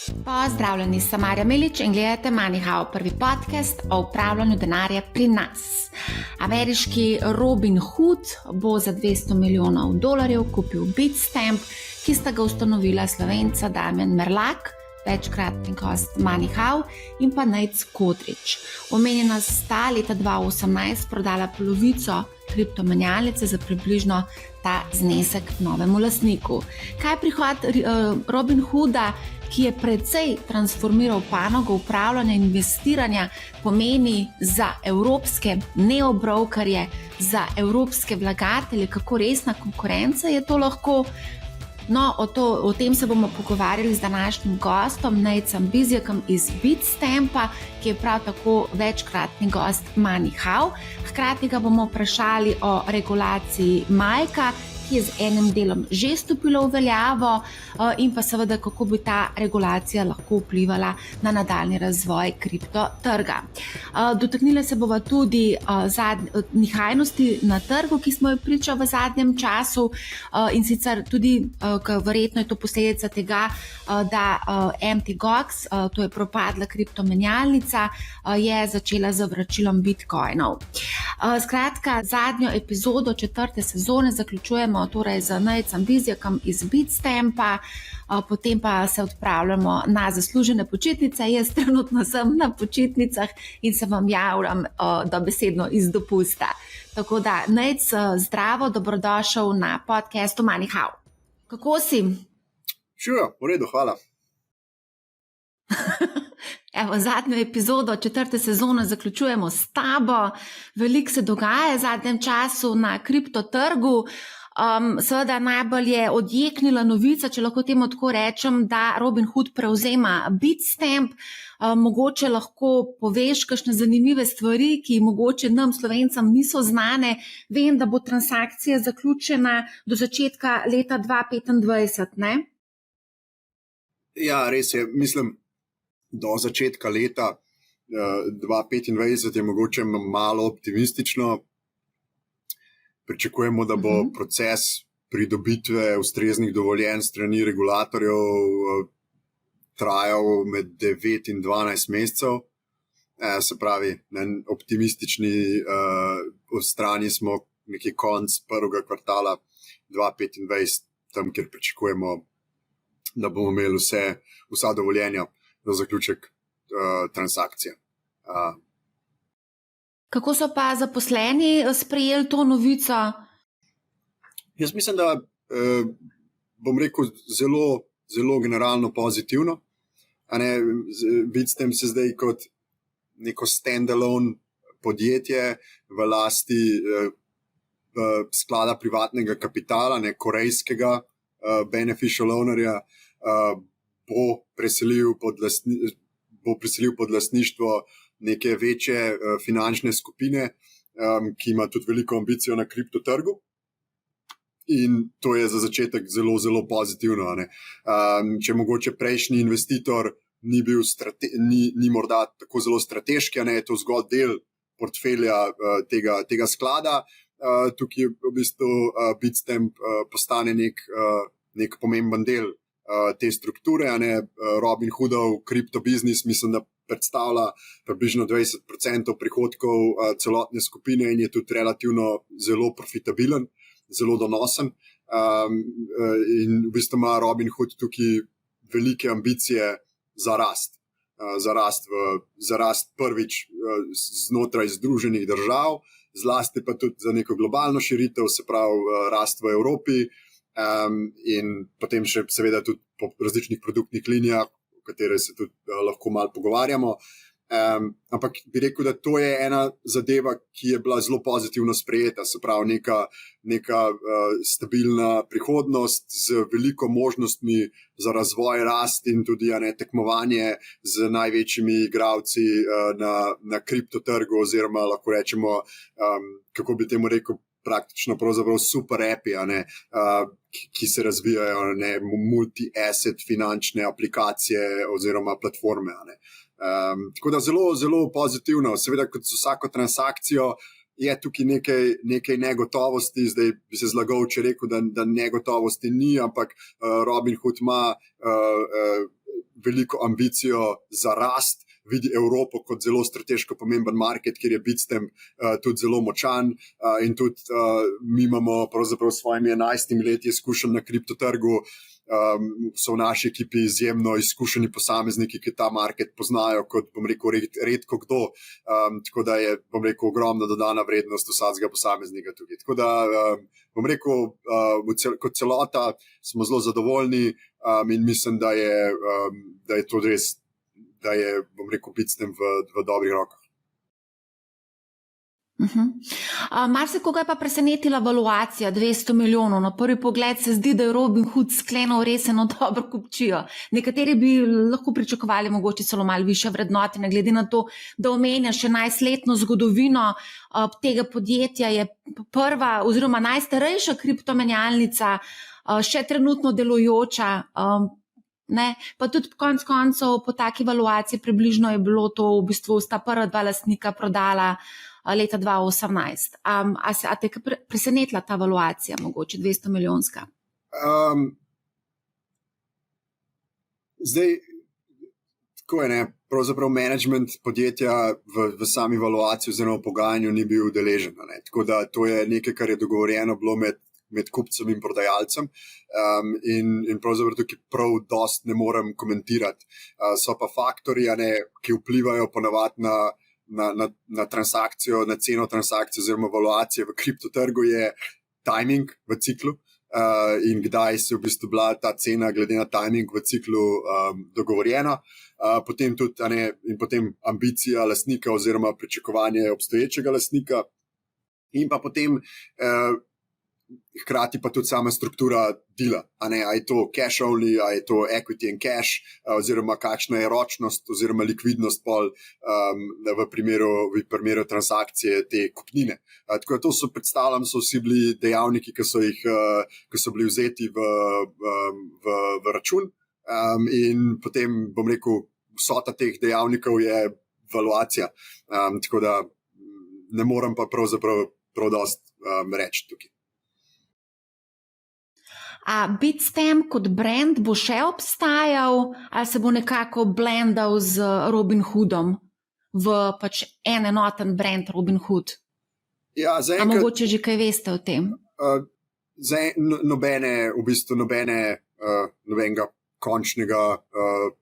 Pozdravljeni, sem Marja Milič in gledate MoneyHow, prvi podcast o upravljanju denarja pri nas. Ameriški Robin Hood bo za $200 milijonov kupil Bitstamp, ki sta ga ustanovila Slovenca Damjan Merlak, večkratni gost MoneyHow, in pa Nejc Kodrič. Omenjena sta leta 2018 prodala polovico kriptomenjalnice za približno ta znesek novemu lastniku. Kaj je prihod Robin Hooda, ki je precej transformiral panogo upravljanja in investiranja, pomeni za evropske neobrokerje, za evropske vlagatelje, kako resna konkurenca je to lahko? No, o tem se bomo pogovarjali z današnjim gostom, Nejcem Bizjakom iz Bitstampa, ki je prav tako večkratni gost MoneyHow. Hkrati ga bomo vprašali o regulaciji MiCA, ki je z enim delom že stopila v veljavo, in pa seveda, kako bi ta regulacija lahko vplivala na nadaljnji razvoj kriptotrga. Dotaknila se bova tudi nihajnosti na trgu, ki smo jo pričali v zadnjem času, in sicer tudi, verjetno je to posledica tega, da Mt. Gox, to je propadla kriptomenjalnica, je začela z vračilom bitcoinov. Skratka, zadnjo epizodo 4. sezone zaključujemo torej z Nejcem Bizjakom iz Bitstampa, potem pa se odpravljamo na zaslužene počitnice. Jaz trenutno sem na počitnicah in se vam javljam dobesedno iz dopusta. Tako da, Nejc, zdravo, dobrodošel na podcastu MoneyHow. Kako si? Živijo, v redu, hvala. Evo, zadnjo epizodo 4. sezone zaključujemo s tabo. Veliko se dogaja v zadnjem času na kriptotrgu. Seveda najbolj je odjeknila novica, če lahko temu tako rečem, da Robin Hood prevzema Bitstamp. Mogoče lahko poveš kakšne zanimive stvari, ki mogoče nam Slovencem niso znane. Vem, da bo transakcija zaključena do začetka leta 2025, ne? Ja, res je. Mislim, do začetka leta 2025 je mogoče malo optimistično. Pričakujemo, da bo proces pridobitve ustreznih dovoljenj strani regulatorjev trajal med 9 in 12 mesecev. Se pravi, na optimistični strani smo nekje konc prvega kvartala 2025, tam, kjer pričakujemo, da bomo imeli vsa dovoljenja za zaključek transakcije. Kako so pa zaposleni sprejeli to novico? Jaz mislim, da bom rekel zelo generalno pozitivno. Bitstamp se zdaj kot neko standalone podjetje v lasti sklada privatnega kapitala, korejskega beneficial ownerja, bo preselil pod lastništvo neke večje finančne skupine, ki ima tudi veliko ambicijo na kriptotrgu. In to je za začetek zelo pozitivno. Če mogoče prejšnji investitor ni morda tako zelo strateški, je to zgolj del portfelja tega sklada. Tukaj v bistvu Bitstamp postane nek pomemben del te strukture. Robin Hoodov kriptobiznis mislim, da predstavlja približno 20% prihodkov celotne skupine in je tudi relativno zelo profitabilen, zelo donosen. In v bistvu ima Robin Hood tukaj velike ambicije za rast. Za rast prvič znotraj Združenih držav, zlasti pa tudi za neko globalno širitev, se pravi rast v Evropi, in potem še seveda tudi po različnih produktnih linijah, o katere se tudi lahko malo pogovarjamo. Ampak bi rekel, da to je ena zadeva, ki je bila zelo pozitivno sprejeta, se pravi neka stabilna prihodnost z veliko možnostmi za razvoj, rast in tudi tekmovanje z največjimi igralci na kriptotrgu, oziroma lahko rečemo, kako bi temu rekel, praktično pravzaprav super api, ki se razvijajo, multi-asset finančne aplikacije oziroma platforme. Tako da zelo pozitivno. Seveda, kot z vsako transakcijo je tukaj nekaj negotovosti. Zdaj bi se zlagal, če rekel, da negotovosti ni, ampak Robin Hood ima veliko ambicijo za rast, vidi Evropo kot zelo strateško pomemben market, kjer je Bitstamp tudi zelo močan in tudi mi imamo pravzaprav s svojimi 11 leti izkušenj na kriptotrgu, so v naši ekipi izjemno izkušeni posamezniki, ki ta market poznajo kot, bom rekel, redko kdo, tako da je, bom rekel, ogromna dodana vrednost vsakega posameznika tukaj. Tako da, bom rekel, kot celota smo zelo zadovoljni in mislim, da je to res, da je, bom rekel, Bitstamp v dobrih rokah. Marsikoga je pa presenetila valuacija 200 milijonov. Na prvi pogled se zdi, da je Robinhood sklenil res eno dobro kupčijo. Nekateri bi lahko pričakovali mogoče celo malo više vrednote, glede na to, da omenja še 11-letno zgodovino tega podjetja, je prva oziroma najstarejša kriptomenjalnica, še trenutno delujoča. Pa tudi konec koncev po taki valuaciji približno je bilo to v bistvu sta prva dva lastnika prodala leta 2018. A te je presenetila ta valuacija, mogoče 200 milijonska? Zdaj, tako je, pravzaprav management podjetja v sami valuaciji oziroma pogajanju ni bil udeležen. Tako da to je nekaj, kar je dogovorjeno bilo med kupcem in prodajalcem in pravzaprav tukaj prav dost ne morem komentirati. So pa faktorji, ki vplivajo ponavadi na transakcijo, na ceno transakcije oziroma valuacije v kriptotrgu, je timing v ciklu in kdaj se v bistvu bila ta cena glede na timing v ciklu dogovorjena. Potem tudi potem ambicija lastnika oziroma pričakovanje obstoječega lastnika in pa potem hkrati pa tudi sama struktura dela, a je to cash only, a je to equity and cash, oziroma kakšna je ročnost oziroma likvidnost pol v primeru transakcije te kupnine. Tako da to predstavljam, so vsi bili dejavniki, ki so bili vzeti v račun in potem, bom rekel, vsota teh dejavnikov je valuacija. Tako da ne morem pa pravzaprav prav dost reči tukaj. A Bitstamp kot brand bo še obstajal ali se bo nekako blendal z Robinhoodom v pač en enoten brand Robinhood? Ja, a mogoče že kaj veste o tem? Nobenega končnega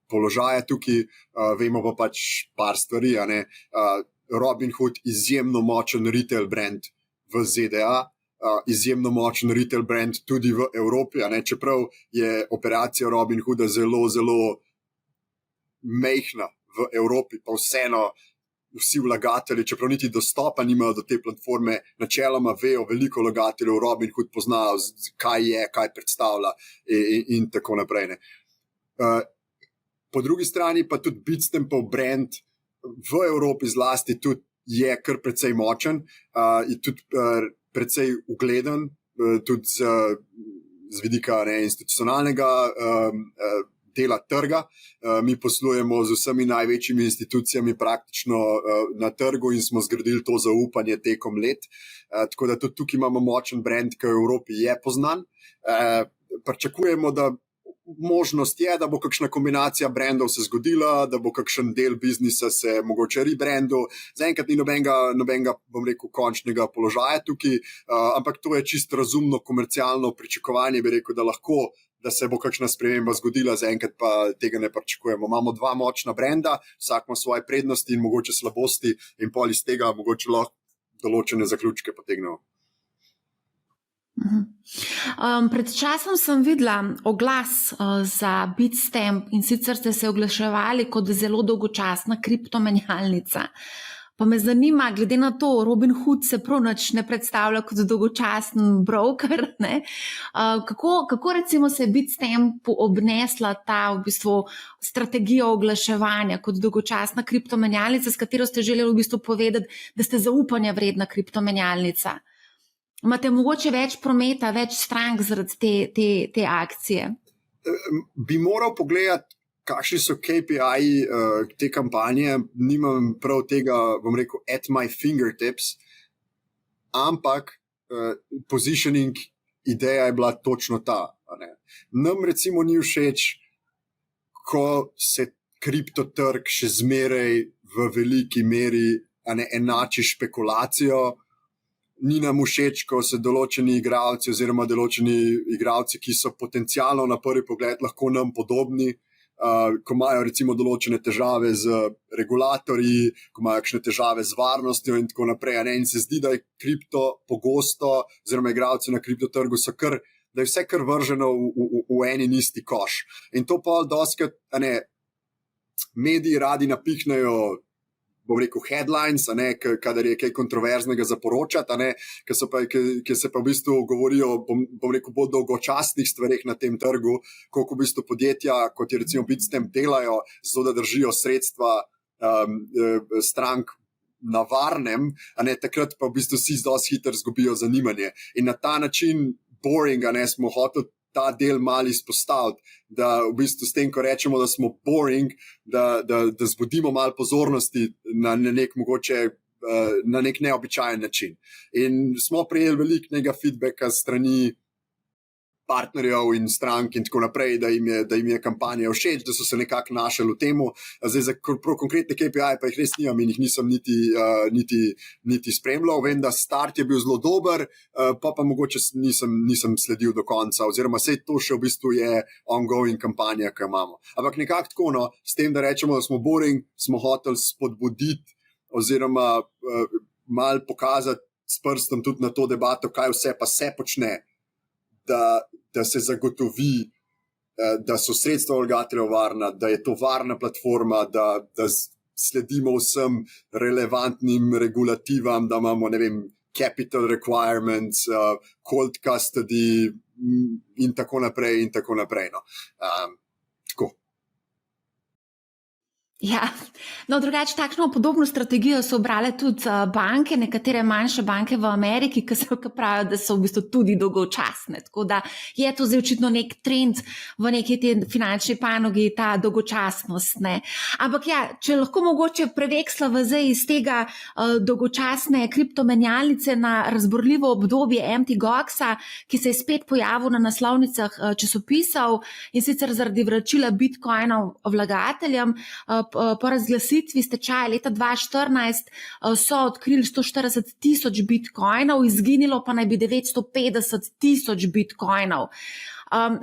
položaja tukaj, vemo pa pač par stvari. Robinhood izjemno močen retail brand v ZDA, izjemno močen retail brand tudi v Evropi, čeprav je operacija Robinhooda zelo, zelo majhna v Evropi, pa vseeno vsi vlagatelji, čeprav niti dostopa nimajo do te platforme, načeloma vejo, veliko vlagateljev Robinhood poznajo, kaj je, kaj predstavlja in tako naprej. Po drugi strani pa tudi Bitstampov brand v Evropi zlasti tudi je kar precej močen in tudi precej ugleden, tudi z vidika institucionalnega dela trga. Mi poslujemo z vsemi največjimi institucijami praktično na trgu in smo zgradili to zaupanje tekom let. Tako da tudi tukaj imamo močen brand, ki v Evropi je poznan. Pričakujemo, da možnost je, da bo kakšna kombinacija brandov se zgodila, da bo kakšen del biznisa se mogoče rebrandil. Zaenkrat ni nobenega, bom rekel, končnega položaja tukaj, ampak to je čisto razumno komercialno pričakovanje, bi rekel, da se bo kakšna sprememba zgodila, zaenkrat pa tega ne pričakujemo. Imamo dva močna brenda, vsak ima svoje prednosti in mogoče slabosti in pol iz tega mogoče lahko določene zaključke potegnemo. Pred časom sem videla oglas za Bitstamp in sicer ste se oglaševali kot zelo dolgočasna kriptomenjalnica. Pa me zanima, glede na to, Robinhood se prav nič ne predstavlja kot dolgočasen broker, Kako recimo se je Bitstamp obnesla ta v bistvu strategija oglaševanja kot dolgočasna kriptomenjalnica, s katero ste želeli v bistvu povedati, da ste zaupanja vredna kriptomenjalnica? Imate mogoče več prometa, več strank zaradi te akcije? Bi moral pogledati, kakšni so KPI te kampanje. Nimam prav tega, bom rekel, at my fingertips, ampak positioning ideja je bila točno ta. Nam recimo ni všeč ko se kriptotrg še zmeraj v veliki meri enači špekulacijo. Ni nam všeč, ko se določeni igralci oziroma določeni igralci, ki so potencialno na prvi pogled lahko nam podobni, ko imajo recimo določene težave z regulatorji, ko imajo kakšne težave z varnostjo in tako naprej. In se zdi, da je kripto pogosto, oziroma igralci na kriptotrgu so da je vse kar vrženo v en in isti koš. In to pa dostikrat mediji radi napihnejo, bom rekel, headlines, kadar je kaj kontroverznega za poročati, ki se pa v bistvu govorijo, bom rekel, bolj dolgočasnih stvareh na tem trgu, koliko v bistvu podjetja, kot je recimo Bitstamp, delajo, zato da držijo sredstva strank na varnem, takrat pa v bistvu vsi dosti hitro izgubijo zanimanje. In na ta način boring, smo hoteli ta del malo izpostaviti, da v bistvu s tem, ko rečemo, da smo boring, da zbudimo malo pozornosti na nek mogoče, na nek neobičajen način. In smo prejeli velikega feedbacka strani partnerjev in strank in tako naprej, da jim je kampanja všeč, da so se nekako našli v temu. Zdaj za konkretne KPI pa jih res nimam in jih nisem niti spremljal. Vem, da start je bil zelo dober, pa mogoče nisem sledil do konca, oziroma sej to še v bistvu je ongoing kampanja, ki jo imamo. Ampak nekako tako, s tem, da rečemo, da smo boring, smo hoteli spodbuditi oziroma malo pokazati s prstom tudi na to debato, kaj vse pa se počne, da se zagotovi, da so sredstva vlagateljev varna, da je to varna platforma, da sledimo vsem relevantnim regulativam, da imamo, capital requirements, cold custody in tako naprej. No. Tako. Ja, no, drugače takšno podobno strategijo so obrale tudi banke, nekatere manjše banke v Ameriki, ki pravijo, da so v bistvu tudi dolgočasne. Tako da je to zdaj očitno nek trend v neki te finančni panogi, ta dolgočasnost. Ne. Ampak ja, če lahko mogoče prevekslava zdaj iz tega dolgočasne kriptomenjalnice na razborljivo obdobje Mt. Goxa, ki se je spet pojavil na naslovnicah časopisov in sicer zaradi vračila bitcoinov vlagateljem. Po razglasitvi stečaja leta 2014 so odkrili 140 tisoč bitcoinov, izginilo pa naj bi 950 tisoč bitcoinov.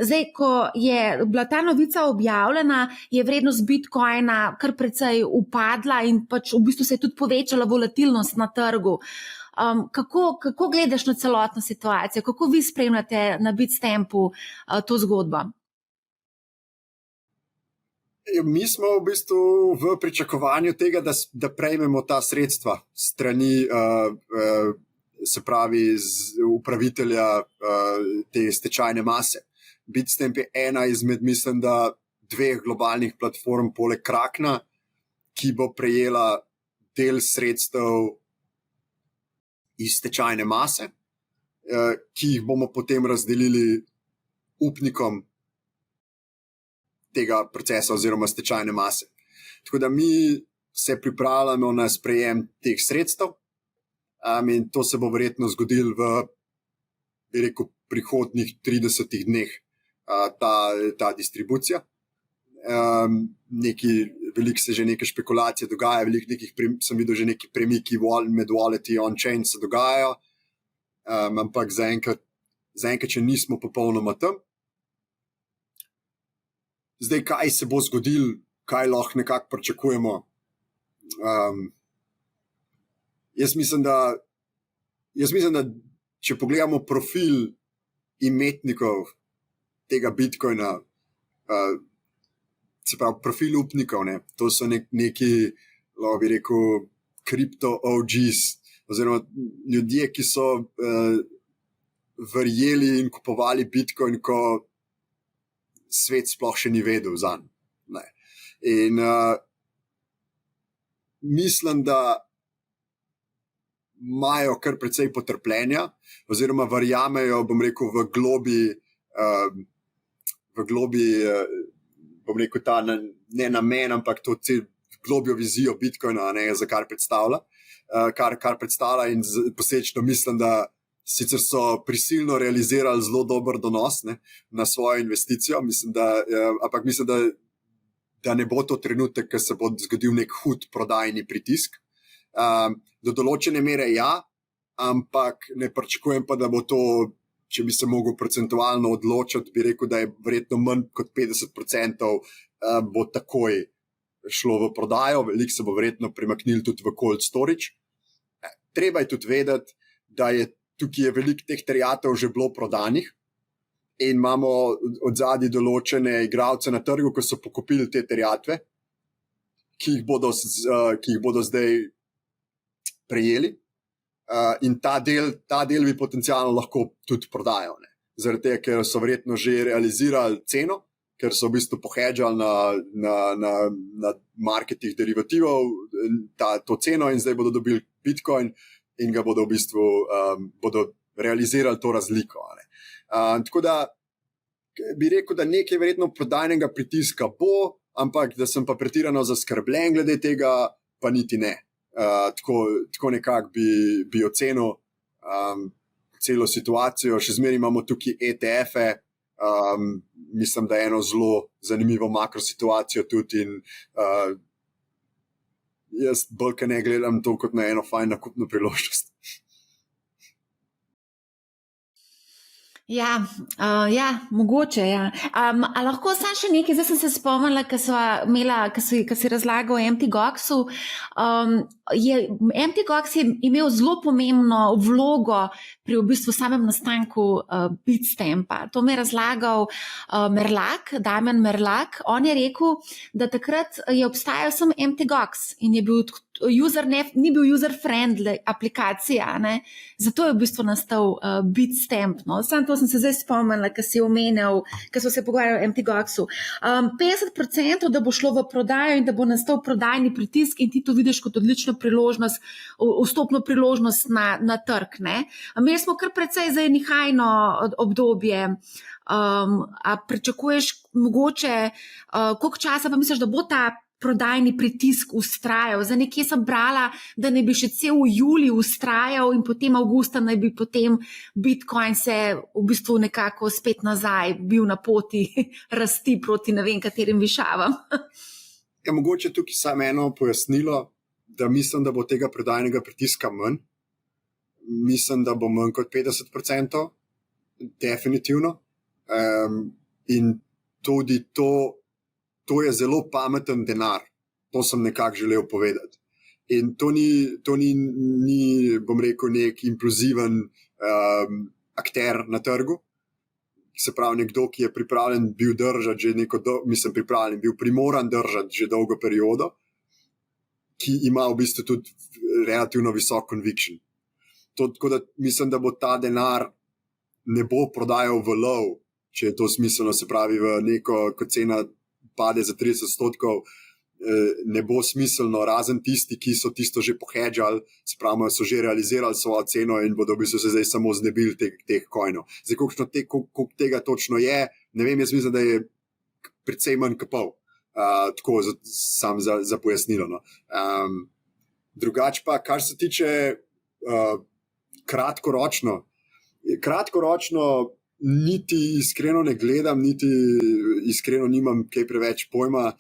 Zdaj, ko je bila ta novica objavljena, je vrednost bitcoina kar precej upadla in pač v bistvu se je tudi povečala volatilnost na trgu. Kako gledaš na celotno situacijo? Kako vi spremljate na Bitstampu to zgodbo? Mi smo v bistvu v pričakovanju tega, da prejmemo ta sredstva strani, se pravi, upravitelja te stečajne mase. Bitstamp je ena izmed, mislim, da 2 globalnih platform poleg Krakna, ki bo prejela del sredstev iz stečajne mase, ki jih bomo potem razdelili upnikom tega procesa oziroma stečajne mase. Tako da mi se pripravljamo na sprejem teh sredstev in to se bo verjetno zgodilo v prihodnjih 30 dneh ta distribucija. Veliko se že neke špekulacije dogaja, sem videl že neki premiki med walleti on-chain se dogajajo, ampak zaenkrat še nismo popolnoma tam. Zdaj, kaj se bo zgodilo, kaj lahko nekako pričakujemo? Jaz mislim, da če pogledamo profil imetnikov tega bitcoina, se pravi profil upnikov, to so neki, lahko bi rekel, crypto OGs, oziroma ljudje, ki so verjeli in kupovali bitcoin, ko svet sploh še ni vedel zanj. In mislim, da imajo kar precej potrpljenja, oziroma verjamejo, bom rekel, v globi, bom rekel, ta ne namen, ampak to globjo vizijo bitcoina, za kar predstavlja. Kar predstavlja in posledično mislim, da sicer so prisilno realizirali zelo dober donos na svojo investicijo, ampak mislim, da da ne bo to trenutek, ko se bo zgodil nek hud prodajni pritisk. Do določene mere ja, ampak ne pričakujem pa, da bo to, če bi se mogel procentualno odločiti, bi rekel, da je verjetno manj kot 50% bo takoj šlo v prodajo, veliko se bo verjetno premaknil tudi v cold storage. Treba je tudi vedeti, da je tukaj veliko teh terjatev že bilo prodanih in imamo od zadnji določene igralce na trgu, ki so pokupili te terjatve, ki jih bodo zdaj prejeli. In ta del bi potencialno lahko tudi prodajal. Zaradi tega, ker so verjetno že realizirali ceno, ker so v bistvu pohedžali na marketih derivativov to ceno in zdaj bodo dobili Bitcoin in ga bodo v bistvu bodo realizirali to razliko. Tako da bi rekel, da nekaj verjetno prodajnega pritiska bo, ampak da sem pa pretirano zaskrbljen glede tega, pa niti ne. Tako nekako bi ocenil celo situacijo. Še zmeraj imamo tukaj ETF-e, mislim, da je eno zelo zanimivo makrosituacijo tudi in jaz bolj ne gledam to kot na eno fajn nakupno priložnost. Ja, mogoče, ja. A lahko sam še nekaj, zdaj sem se spomnila, ko si razlagal o MTGOX-u. MTGOX je imel zelo pomembno vlogo pri v bistvu samem nastanku Bitstampa. To mi je razlagal Damian Merlak. On je rekel, da takrat je obstajal samo MTGOX in je bil ni bil user-friendly aplikacija, ne? Zato je v bistvu nastal Bitstamp. No? Sam to sem se zdaj spomnila, ko si omenjal, ko smo se pogovarjali o MTGOX-u. 50%, da bo šlo v prodajo in da bo nastal prodajni pritisk in ti to vidiš kot odlično priložnost, vstopno priložnost na trg. Ne? Imeli smo kar precej zdaj nihajno obdobje. A pričakuješ mogoče, koliko časa pa misliš, da bo ta prodajni pritisk ustrajal? Za nekje sem brala, da ne bi še cel julij ustrajal in potem avgusta naj bi potem Bitcoin se v bistvu nekako spet nazaj bil na poti rasti proti ne vem katerim višavam. Ja, mogoče tukaj samo eno pojasnilo, da mislim, da bo tega prodajnega pritiska manj. Mislim, da bo manj kot 50%, definitivno. In tudi to je zelo pameten denar. To sem nekako želel povedati. In to ni bom rekel, nek impulziven akter na trgu. Se pravi, nekdo, ki je pripravljen bil držati že bil primoran držati že dolgo periodo, ki ima v bistvu tudi relativno visok conviction. Tako da mislim, da bo ta denar ne bo prodajal v lov, če je to smiselno, se pravi v neko, ko cena pade za 30%, ne bo smiselno, razen tisti, ki so tisto že pohedžali, se pravi, so že realizirali svojo ceno in bodo v bistvu se zdaj samo znebili teh coinov. Zdaj, koliko tega točno je, ne vem, jaz mislim, da je precej manj kot pol. Tako sam za pojasnilo. No. Drugače pa, kar se tiče kratkoročno, niti iskreno ne gledam, niti iskreno nimam kaj preveč pojma,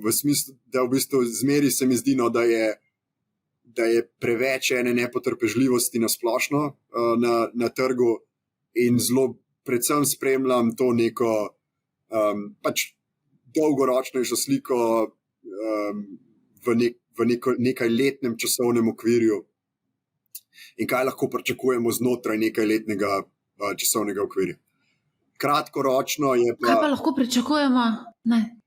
v smislu, da v bistvu zmeri se mi zdi, no, da je preveč ene nepotrpežljivosti na splošno na trgu in zelo predvsem spremljam to neko pač dolgoročnejšo sliko v nekaj letnem časovnem okvirju in kaj lahko pričakujemo znotraj nekaj letnega časovnega okvirja. Kratkoročno je pa... Kaj pa lahko pričakujemo? Ne.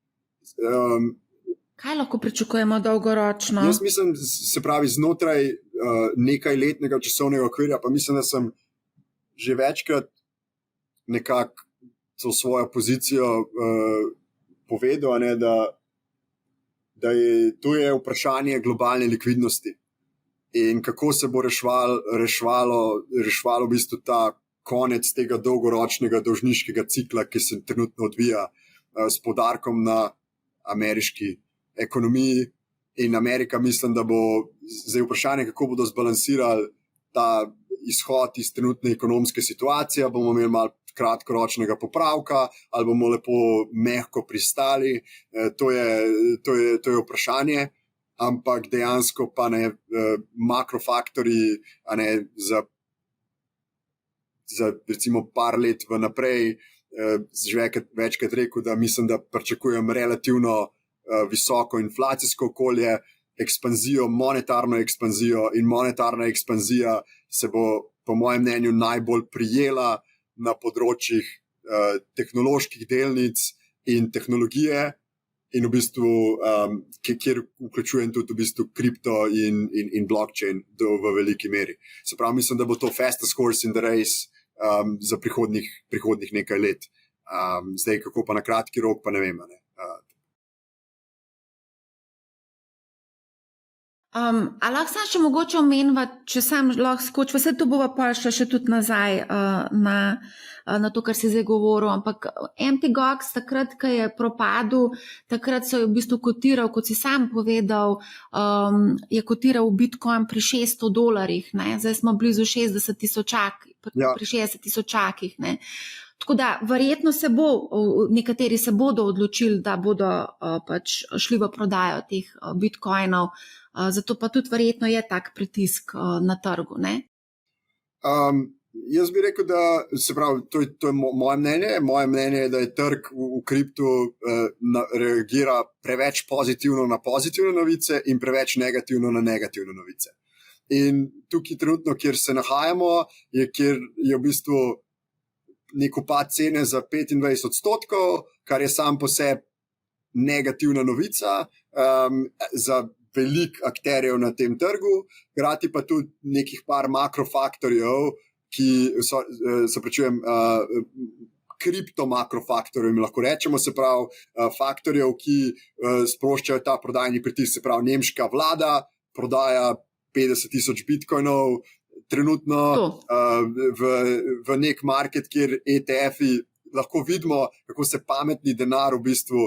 Kaj lahko pričakujemo dolgoročno? Jaz mislim, se pravi, znotraj nekaj letnega časovnega okvirja, pa mislim, da sem že večkrat nekako to svojo pozicijo povedal, ne, da to je vprašanje globalne likvidnosti in kako se bo rešvalo v bistvu ta konec tega dolgoročnega dolžniškega cikla, ki se trenutno odvija s poudarkom na ameriški ekonomiji. In Amerika, mislim, da bo zdaj vprašanje, kako bodo zbalansirali ta izhod iz trenutne ekonomske situacije. Bomo imeli malo kratkoročnega popravka, ali bomo lepo mehko pristali, to je vprašanje, ampak dejansko pa ne makrofaktori, a ne za recimo par let vnaprej, že večkrat rekel, da mislim, da pričakujem relativno visoko inflacijsko okolje, ekspanzijo, monetarno ekspanzijo, in monetarna ekspanzija se bo, po mojem mnenju, najbolj prijela na področjih tehnoloških delnic in tehnologije, in v bistvu, kjer vključujem tudi v bistvu kripto in blockchain v veliki meri. Se pravi, mislim, da bo to fastest horse in the race za prihodnih nekaj let. Zdaj, kako pa na kratki rok, pa ne vem. Ne? A lahko sam še mogoče omeniva, če sam lahko skočim, vse to bova pa še tudi nazaj na to, kar si zdaj govoril, ampak Mt. Gox takrat, ko je propadel, takrat so v bistvu kotiral, kot si sam povedal, je kotiral Bitcoin pri $600, ne? Zdaj smo blizu 60,000, pri 60,000, ne? Tako da verjetno nekateri se bodo odločili, da bodo pač šli v prodajo teh bitcoinov, zato pa tudi verjetno je tak pritisk na trgu, ne? Jaz bi rekel, da se pravi, to je moje mnenje. Moje mnenje je, da je trg v kriptu reagira preveč pozitivno na pozitivne novice in preveč negativno na negativne novice. In tukaj trenutno, kjer se nahajamo, kjer je v bistvu nek upad cene za 25%, kar je sam po sebi negativna novica za veliko akterjev na tem trgu, hkrati pa tudi nekih par makrofaktorjev, ki se pričujem kriptomakrofaktorjev, lahko rečemo, se pravi faktorjev, ki sproščajo ta prodajni pritisk, se pravi nemška vlada prodaja 50,000 bitcoinov trenutno v nek market, kjer ETF-i lahko vidimo, kako se pametni denar v bistvu,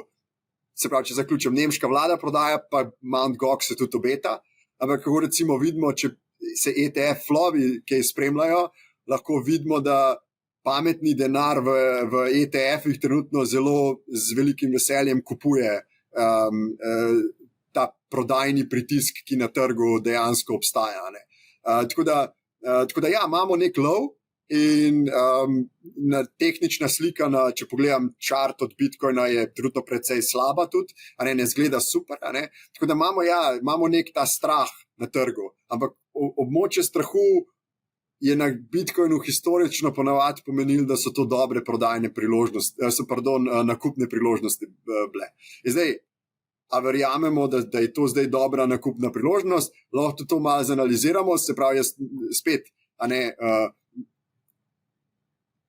se pravi, če zaključim, nemška vlada prodaja, pa Mt. Gox se tudi obeta, ampak kako recimo vidimo, če se ETF-lovi, ki spremljajo, lahko vidimo, da pametni denar v ETF-ih trenutno zelo z velikim veseljem kupuje ta prodajni pritisk, ki na trgu dejansko obstaja. Ne? Tako da ja, imamo nek lov in tehnična slika, če pogledam čart od Bitcoina, je trenutno precej slaba tudi, ne zgleda super. Tako da imamo nek ta strah na trgu, ampak območje strahu je na Bitcoinu historično ponavadi pomenilo, da so to dobre prodajne priložnosti, nakupne priložnosti bile. In zdaj, a verjamemo, da je to zdaj dobra nakupna priložnost, lahko to malo zanaliziramo, se pravi, jaz spet,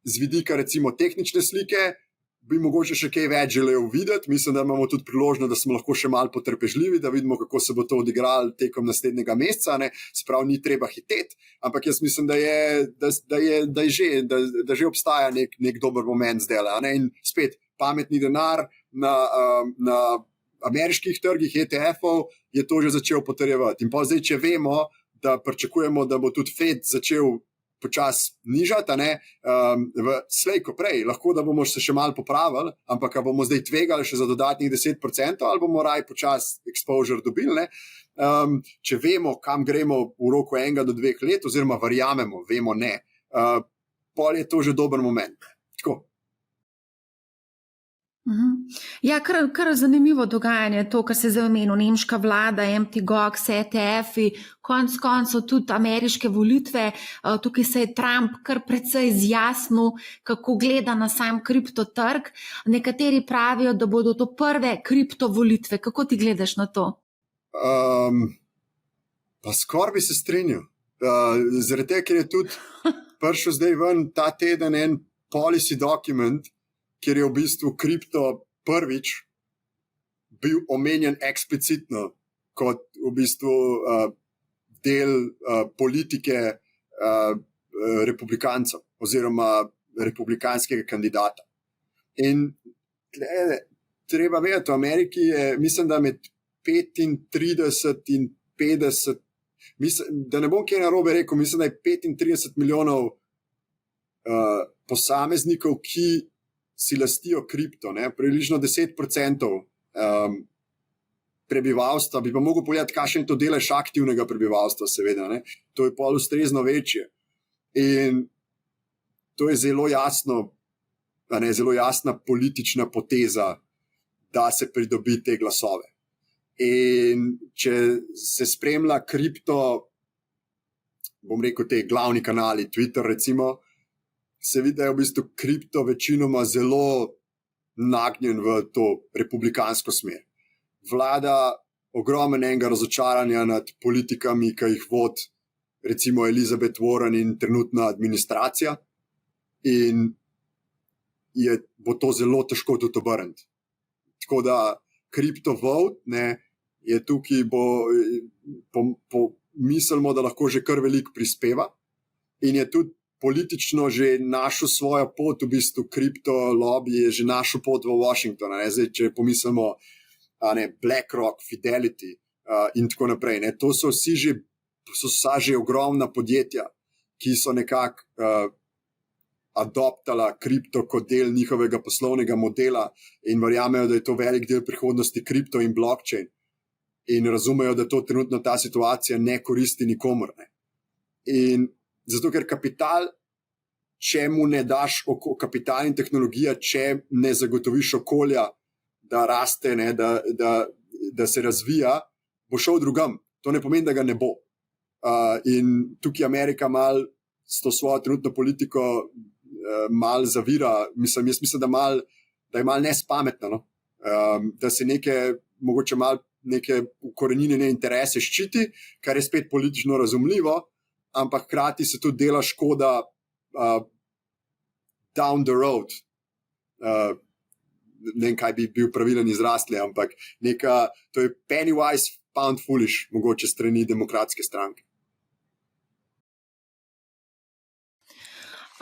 z vidika recimo tehnične slike, bi mogoče še kaj več želel videti. Mislim, da imamo tudi priložnost, da smo lahko še malo potrpežljivi, da vidimo, kako se bo to odigralo tekom naslednjega meseca. Se pravi, ni treba hiteti, ampak jaz mislim, da že obstaja nek dober moment zdaj. In spet, pametni denar na ameriških trgih ETF-ov je to že začel potrjevati. In pa zdaj, če vemo, da pričakujemo, da bo tudi Fed začel počasi nižati, slej ko prej, lahko da bomo se še malo popravili, ampak bomo zdaj tvegali še za dodatnih 10%, ali bomo raj počasi exposure dobili. Če vemo, kam gremo v roku 1 do 2 let, oziroma verjamemo, vemo ne, pol je to že dober moment. Tako. Ja, kar zanimivo dogajanje, to, kar se zdaj omenil, nemška vlada, Mt. Gox, ETF-i, konec koncev tudi ameriške volitve. Tukaj se je Trump kar precej izjasnil, kako gleda na sam kriptotrg. Nekateri pravijo, da bodo to prve kriptovolitve. Kako ti gledaš na to? Pa skoraj bi se strinjal. Zaradi tega, ker je tudi prišel zdaj ven ta teden en policy document, kjer je v bistvu kripto prvič bil omenjen eksplicitno kot v bistvu del politike republikancev oziroma republikanskega kandidata. In treba vedeti, v Ameriki je, mislim, da med 35 in 50, da ne bom kaj narobe rekel, mislim, da je 35 milijonov posameznikov, ki si lastijo kripto, približno 10% prebivalstva, bi pa mogel pogledati, kakšen je to delež aktivnega prebivalstva, seveda, to je pol ustrezno večje. In to je zelo jasna politična poteza, da se pridobi te glasove. In če se spremlja kripto, bom rekel, te glavni kanali, Twitter recimo, se vidi, da je v bistvu kripto večinoma zelo nagnjen v to republikansko smer. Vlada ogromen enega razočaranja nad politikami, ki jih vodi recimo Elizabeth Warren in trenutna administracija, in bo to zelo težko tudi obrniti. Tako da kriptovolt je tukaj, mislimo, da lahko že kar veliko prispeva, in je tudi politično že našel svojo pot, v bistvu kriptolobby je že našel pot v Washington. Zdaj, če pomislimo BlackRock, Fidelity in tako naprej. To so vsa že ogromna podjetja, ki so nekako adoptala kripto kot del njihovega poslovnega modela in verjamejo, da je to velik del prihodnosti kripto in blockchain. In razumejo, da to trenutno ta situacija ne koristi nikomur. In zato, ker kapital, če mu ne daš kapital in tehnologija, če ne zagotoviš okolja, da raste, da se razvija, bo šel drugam. To ne pomeni, da ga ne bo. In tukaj Amerika mal s to svojo trenutno politiko mal zavira. Jaz mislim, da je mal nespametno, da se mogoče mal neke ukorenjene interese ščiti, kar je spet politično razumljivo, ampak hkrati se tudi dela škoda down the road. Ne vem, kaj bi bil pravilen izraz, ampak to je penny wise, pound foolish, mogoče strani demokratske stranke.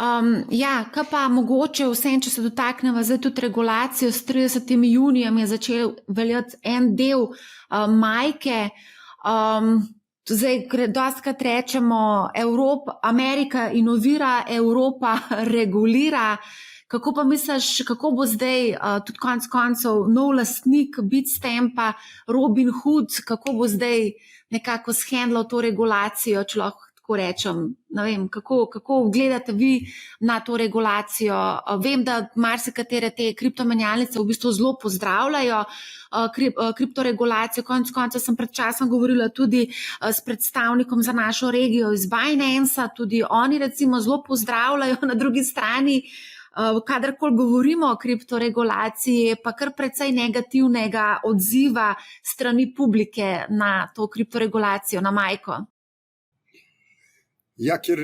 Kaj pa mogoče vsem, če se dotaknemo zdaj tudi regulacijo, s 30. junijem je začel veljati en del majke. Zdaj, dostikrat rečemo, Amerika inovira, Evropa regulira. Kako pa misliš, kako bo zdaj tudi konec koncev nov lastnik Bitstampa, Robinhood, kako bo zdaj nekako shendlal to regulacijo, če lahko tako rečem? Ne vem, kako gledate vi na to regulacijo? Vem, da marsikatere te kriptomenjalnice v bistvu zelo pozdravljajo kriptoregulacijo. Konec koncev sem pred časom govorila tudi s predstavnikom za našo regijo iz Binance, tudi oni recimo zelo pozdravljajo. Na drugi strani, kadarkoli govorimo o kriptoregulaciji, je pa kar precej negativnega odziva strani publike na to kriptoregulacijo, na majko. Ja, ker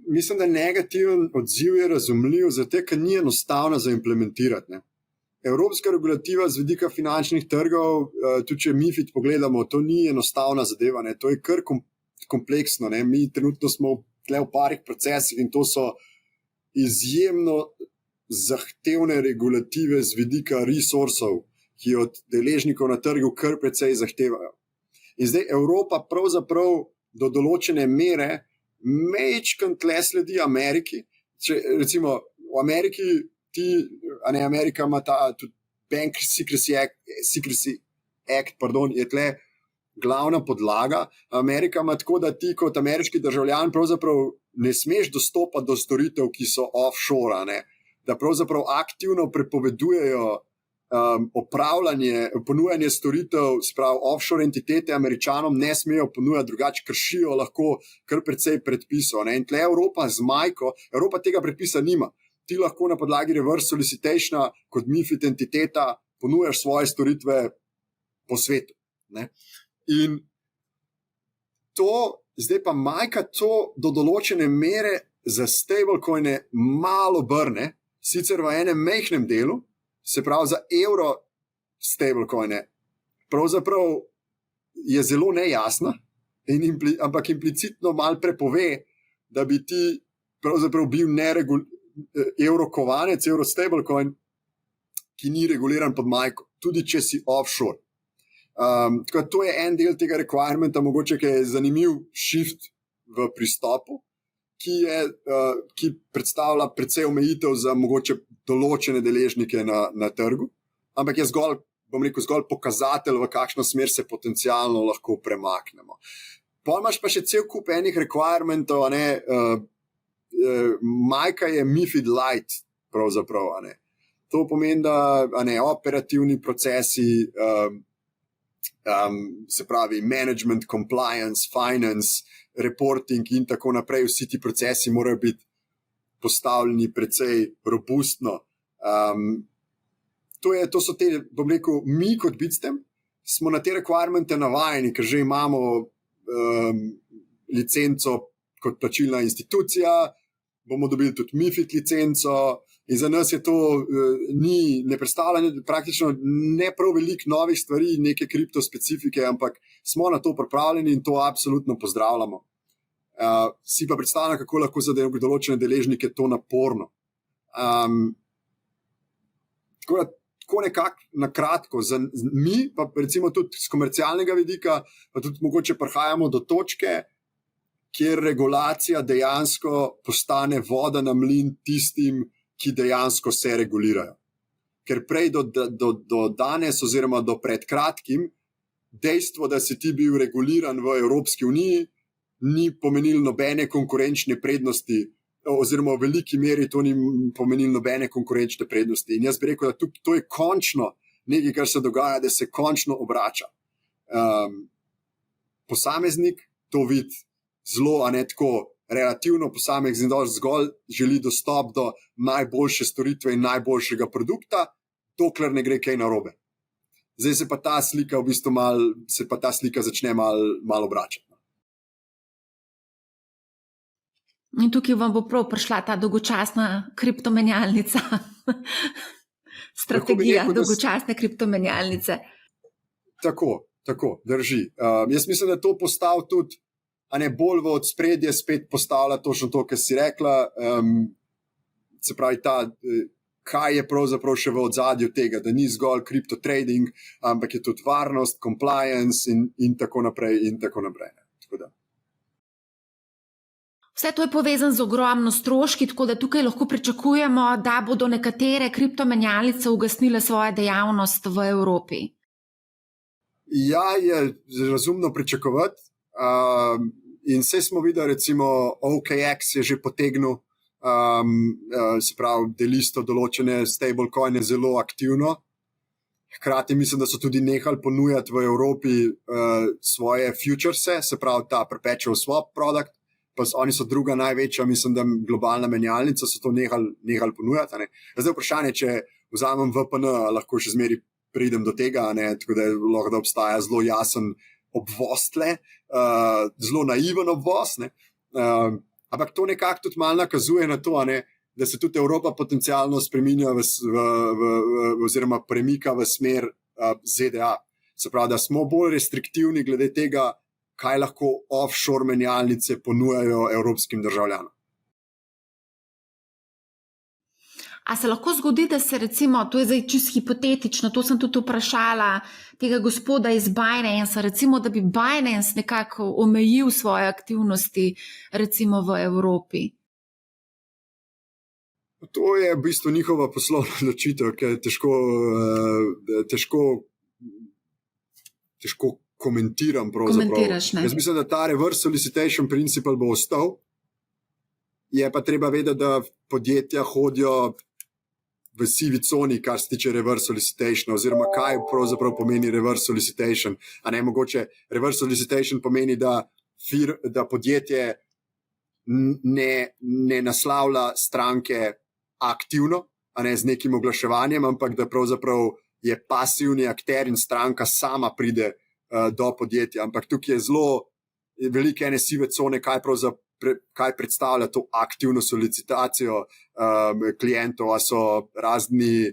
mislim, da negativen odziv je razumljiv, zato ker ni enostavno za implementirati. Evropska regulativa z vidika finančnih trgov, tudi če MiFID pogledamo, to ni enostavna zadeva, to je kar kompleksno. Mi trenutno smo v parih procesih in to so izjemno zahtevne regulative z vidika resursov, ki od deležnikov na trgu kar precej zahtevajo. In zdaj Evropa pravzaprav do določene mere majčkeno tle sledi Ameriki. Recimo v Ameriki Amerika ima ta tudi Bank Secrecy Act, je tle glavna podlaga. Amerika ima tako, da ti kot ameriški državljan pravzaprav ne smeš dostopati do storitev, ki so offshore, da pravzaprav aktivno prepovedujejo ponujanje storitev, sprav offshore entitete Američanom ne smejo ponujati, drugače kršijo lahko kar precej predpisov. In tle Evropa z majko, Evropa tega predpisa nima. Ti lahko na podlagi reverse solicitationa kot MiFID entiteta ponujaš svoje storitve po svetu. In to, zdaj pa majka to do določene mere za stablecoine malo brne, sicer v enem majhnem delu, se pravi za evro stablecoine, pravzaprav je zelo nejasna, ampak implicitno malo prepove, da bi ti pravzaprav bil evrokovanec, evro stablecoin, ki ni reguliran pod majko, tudi če si offshore. Tako to je en del tega requirementa, mogoče, ki je zanimiv shift v pristopu, ki predstavlja precej omejitev za mogoče določene deležnike na trgu, ampak je zgolj pokazatelj, v kakšno smer se potencialno lahko premaknemo. Potem imaš pa še cel kup enih requirementov, majka je MiFID Lite, pravzaprav. To pomeni, da operativni procesi, se pravi management, compliance, finance, reporting in tako naprej, vsi ti procesi morajo biti postavljeni precej robustno. To so te, bom rekel, mi kot Bitstamp smo na te requiremente navajeni, ker že imamo licenco kot plačilna institucija, bomo dobili tudi MiFID licenco in za nas je to ne predstavlja praktično ne prav veliko novih stvari, neke kriptospecifike, ampak smo na to pripravljeni in to absolutno pozdravljamo. Si pa predstavljam, kako lahko za določene deležnike to naporno. Tako nekako na kratko, mi pa recimo tudi z komercialnega vidika, pa tudi mogoče prihajamo do točke, kjer regulacija dejansko postane voda na mlin tistim, ki dejansko se regulirajo. Ker prej do danes oziroma do pred kratkim, dejstvo, da si ti bil reguliran v Evropski uniji, ni pomenilo nobene konkurenčne prednosti, oziroma v veliki meri to ni pomenilo nobene konkurenčne prednosti. In jaz bi rekel, da to je končno nekaj, kar se dogaja, da se končno obrača. Posameznik to vidi zelo, tako relativno, posameznik zgolj želi dostop do najboljše storitve in najboljšega produkta, dokler ne gre kaj narobe. Zdaj se pa ta slika v bistvu začne malo obračati. In tukaj vam bo prav prišla ta dolgočasna kriptomenjalnica. Strategija dolgočasne kriptomenjalnice. Tako, drži. Jaz mislim, da to postav tudi, bolj v odspredje spet postavlja točno to, kar si rekla. Se pravi, kaj je pravzaprav še v ozadju tega, da ni zgolj kriptotrading, ampak je tudi varnost, compliance in tako naprej in tako naprej. Tako da. Vse to je povezano z ogromno stroški, tako da tukaj lahko pričakujemo, da bodo nekatere kriptomenjalnice ugasnile svojo dejavnost v Evropi. Ja, je razumno pričakovati. In vse smo videli, recimo OKX je že potegnil, se pravi, delisto določene stablecoine zelo aktivno. Hkrati mislim, da so tudi nehali ponujati v Evropi svoje futurese, se pravi ta perpetual swap product. Pa oni so druga največja, mislim, da globalna menjalnica, so to nehali ponujati. Zdaj vprašanje, če vzamem VPN, lahko še zmeri pridem do tega, tako da lahko da obstaja zelo jasen obvoz tle, zelo naiven obvoz. Ampak to nekako tudi malo nakazuje na to, da se tudi Evropa potencialno spreminja oziroma premika v smer ZDA. Se pravi, da smo bolj restriktivni glede tega, kaj lahko offshore menjalnice ponujajo evropskim državljanom. A se lahko zgodi, da se recimo, to je zdaj čisto hipotetično, to sem tudi vprašala tega gospoda iz Binance, recimo, da bi Binance nekako omejil svoje aktivnosti recimo v Evropi? To je v bistvu njihova poslovna odločitev, ker je težko komentiram pravzaprav. Jaz mislim, da ta reverse solicitation principle bo ostal. Je pa treba vedeti, da podjetja hodijo v sivi coni, kar se tiče reverse solicitation, oziroma kaj pravzaprav pomeni reverse solicitation. Mogoče reverse solicitation pomeni, da podjetje ne naslavlja stranke aktivno, z nekim oglaševanjem, ampak da pravzaprav je pasivni akter in stranka sama pride do podjetja. Ampak tukaj je zelo velike ene sive cone, kaj predstavlja to aktivno solicitacijo klientov, a so razni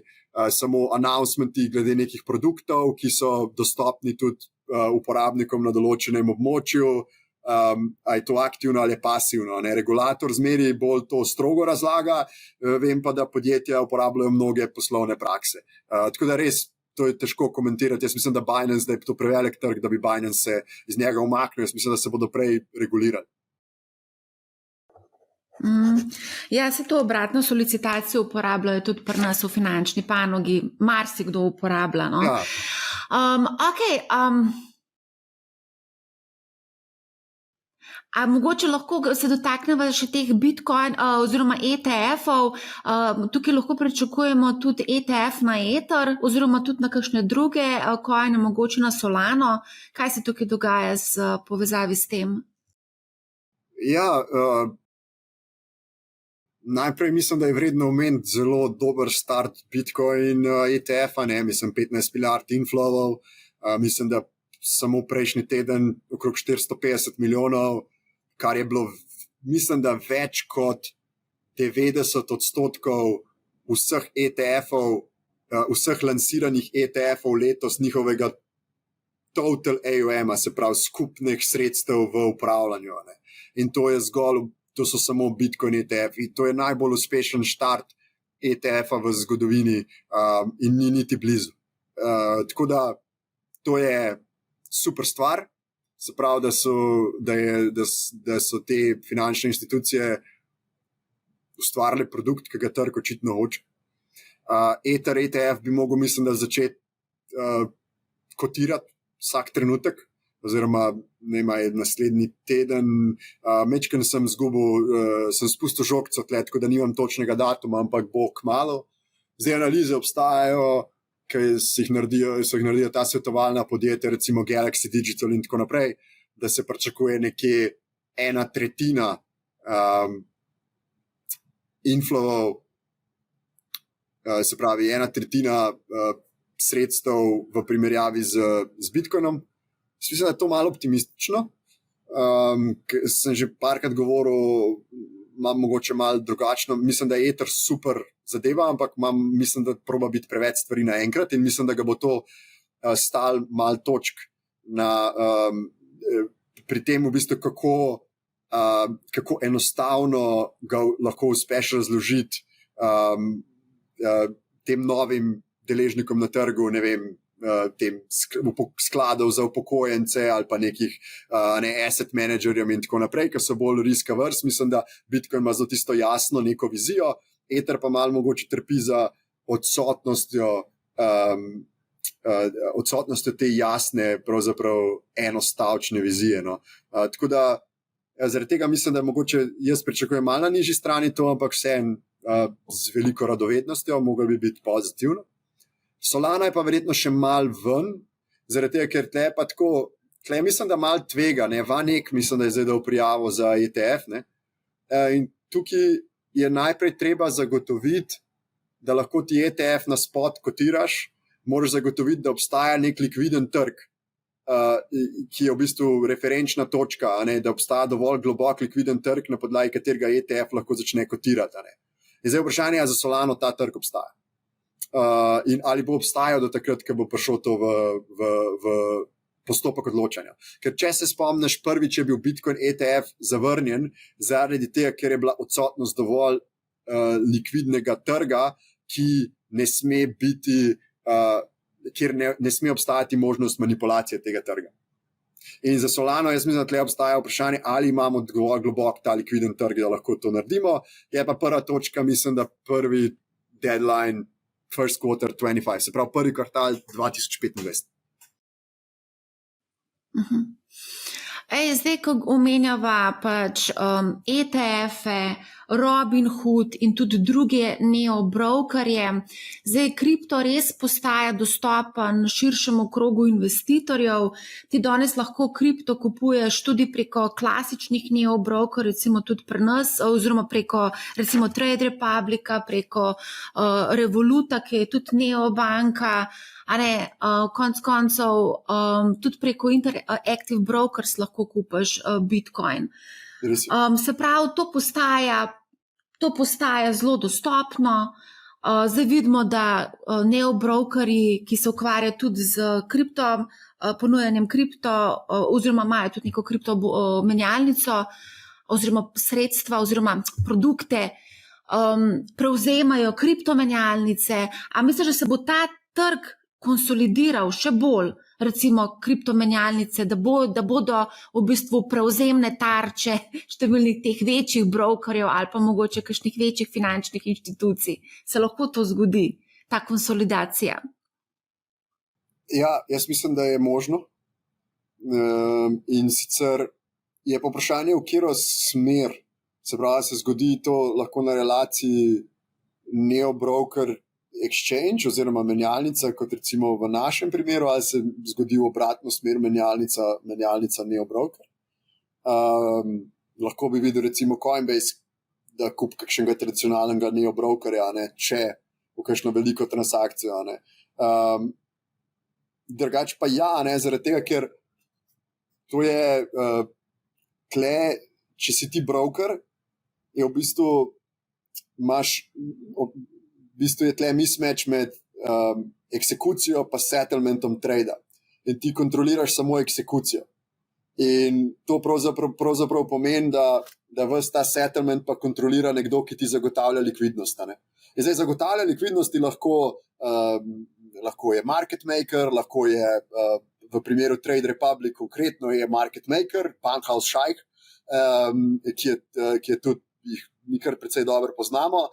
samo announcementi glede nekih produktov, ki so dostopni tudi uporabnikom na določenem območju, a je to aktivno ali pasivno. Regulator zmeri bolj to strogo razlaga, vem pa, da podjetja uporabljajo mnoge poslovne prakse. Tako da res, to je težko komentirati. Jaz mislim, da Binance, da je to prevelik trg, da bi Binance se iz njega umaknil. Jaz mislim, da se bodo prej regulirali. Ja, se to obratno solicitacijo uporabljajo tudi pri nas v finančni panogi, marsikdo uporablja. No? Ja. Okay, a mogoče lahko se dotaknemo še teh Bitcoin oziroma ETF-ov. Tukaj lahko pričakujemo tudi ETF na Ether oziroma tudi na kakšne druge coine, mogoče na Solano. Kaj se tukaj dogaja z povezavi s tem? Ja, najprej mislim, da je vredno omeniti zelo dober start Bitcoin ETF-a, mislim 15 milijard inflowov, mislim, da samo prejšnji teden okrog 450 milijonov, kar je bilo, mislim, da več kot 90% vseh ETF-ov, vseh lansiranih ETF-ov letos njihovega total AUM-a, se pravi skupnih sredstev v upravljanju. Ne. In to so samo Bitcoin ETF-i. To je najbolj uspešen štart ETF-a v zgodovini in ni niti blizu. Tako da to je super stvar. Se pravi, da so te finančne institucije ustvarile produkt, ki ga trg očitno hoče. Ether ETF bi mogel, mislim, da začeti kotirati vsak trenutek, oziroma naslednji teden. Mečken sem spustil žogco tle, tako da nimam točnega datuma, ampak bo kmalu. Zdaj analize obstajajo, ki so jih naredila ta svetovalna podjetja, recimo Galaxy Digital in tako naprej, da se pričakuje nekje 1/3 inflowov, se pravi 1/3 sredstev v primerjavi z Bitcoinom. Mislim, da je to malo optimistično. Sem že parkrat govoril, imam mogoče malo drugačno. Mislim, da je Ether super zadeva, ampak mislim, da proba biti preveč stvari naenkrat in mislim, da ga bo to stal malo točk pri tem, v bistvu, kako enostavno ga lahko uspeš razložiti tem novim deležnikom na trgu, ne vem, tem skladov za upokojence ali pa nekih asset managerjem in tako naprej, ki so bolj risk averse. Mislim, da Bitcoin ima zelo tisto jasno neko vizijo, Ether pa malo mogoče trpi za odsotnostjo te jasne, pravzaprav enostavčne vizije. No. Tako da zaradi tega mislim, da mogoče jaz pričakujem malo na nižji strani to, ampak vseeno z veliko radovednostjo, mogel bi biti pozitivno. Solana je pa verjetno še malo ven, zaradi tega, ker tle mislim, da malo tvega, ne, Vanek mislim, da je zdaj dal prijavo za ETF, ne, in tukaj je najprej treba zagotoviti, da lahko ti ETF na spot kotiraš, moraš zagotoviti, da obstaja nek likviden trg, ki je v bistvu referenčna točka, ne, da obstaja dovolj globok likviden trg, na podlagi katerega ETF lahko začne kotirati. Ne. In zdaj vprašanje je, za Solano ta trg obstaja. In ali bo obstajal do takrat, ko bo prišel to v postopek odločanja. Ker če se spomniš, prvič je bil Bitcoin ETF zavrnjen zaradi tega, ker je bila odsotnost dovolj likvidnega trga, ki ne sme biti, kjer ne sme obstajati možnost manipulacije tega trga. In za Solano jaz mislim, da tle obstaja vprašanje, ali imamo dovolj globok ta likviden trg, da lahko to naredimo. Je pa prva točka, mislim, da prvi deadline first quarter 25, se pravi prvi kvartal 2025. Zdaj, ko omenjava pač ETF-e, Robinhood in tudi druge neobrokerje, zdaj kripto res postaja dostopen širšemu krogu investitorjev. Ti danes lahko kripto kupuješ tudi preko klasičnih neobrokerjev, recimo tudi pri nas, oziroma preko recimo Trade Republica, preko Revoluta, ki je tudi neobanka, konec koncev tudi preko Interactive Brokers lahko kupiš Bitcoin. Se pravi, to postaja zelo dostopno. Zdaj vidimo, da neobrokerji, ki se ukvarjajo tudi z kripto, ponujanjem kripto, oziroma imajo tudi neko kripto menjalnico, oziroma sredstva, oziroma produkte, prevzemajo kriptomenjalnice. A misliš, da se bo ta trg konsolidiral še bolj, recimo kriptomenjalnice, da bodo v bistvu prevzemne tarče številnih teh večjih brokerjev ali pa mogoče kakšnih večjih finančnih inštitucij. Se lahko to zgodi, ta konsolidacija? Ja, jaz mislim, da je možno. In sicer je pa vprašanje, v katero smer. Se pravi, se zgodi to lahko na relaciji neobroker exchange oziroma menjalnica, kot recimo v našem primeru, ali se zgodi v obratno smer menjalnica neobroker. Lahko bi videl recimo Coinbase, da kupi kakšnega tradicionalnega neobrokerja, če v kakšno veliko transakcijo. Drugače pa ja, zaradi tega, ker to je tle, če si ti broker, je v bistvu je tle mismatch med eksekucijo pa settlementom trada. In ti kontroliraš samo eksekucijo. In to pravzaprav pomeni, da ves ta settlement pa kontrolira nekdo, ki ti zagotavlja likvidnost. In zdaj zagotavlja likvidnosti lahko je market maker, lahko je v primeru Trade Republic konkretno je market maker, Pankhaus Scheich, ki je tudi mi kar precej dobro poznamo,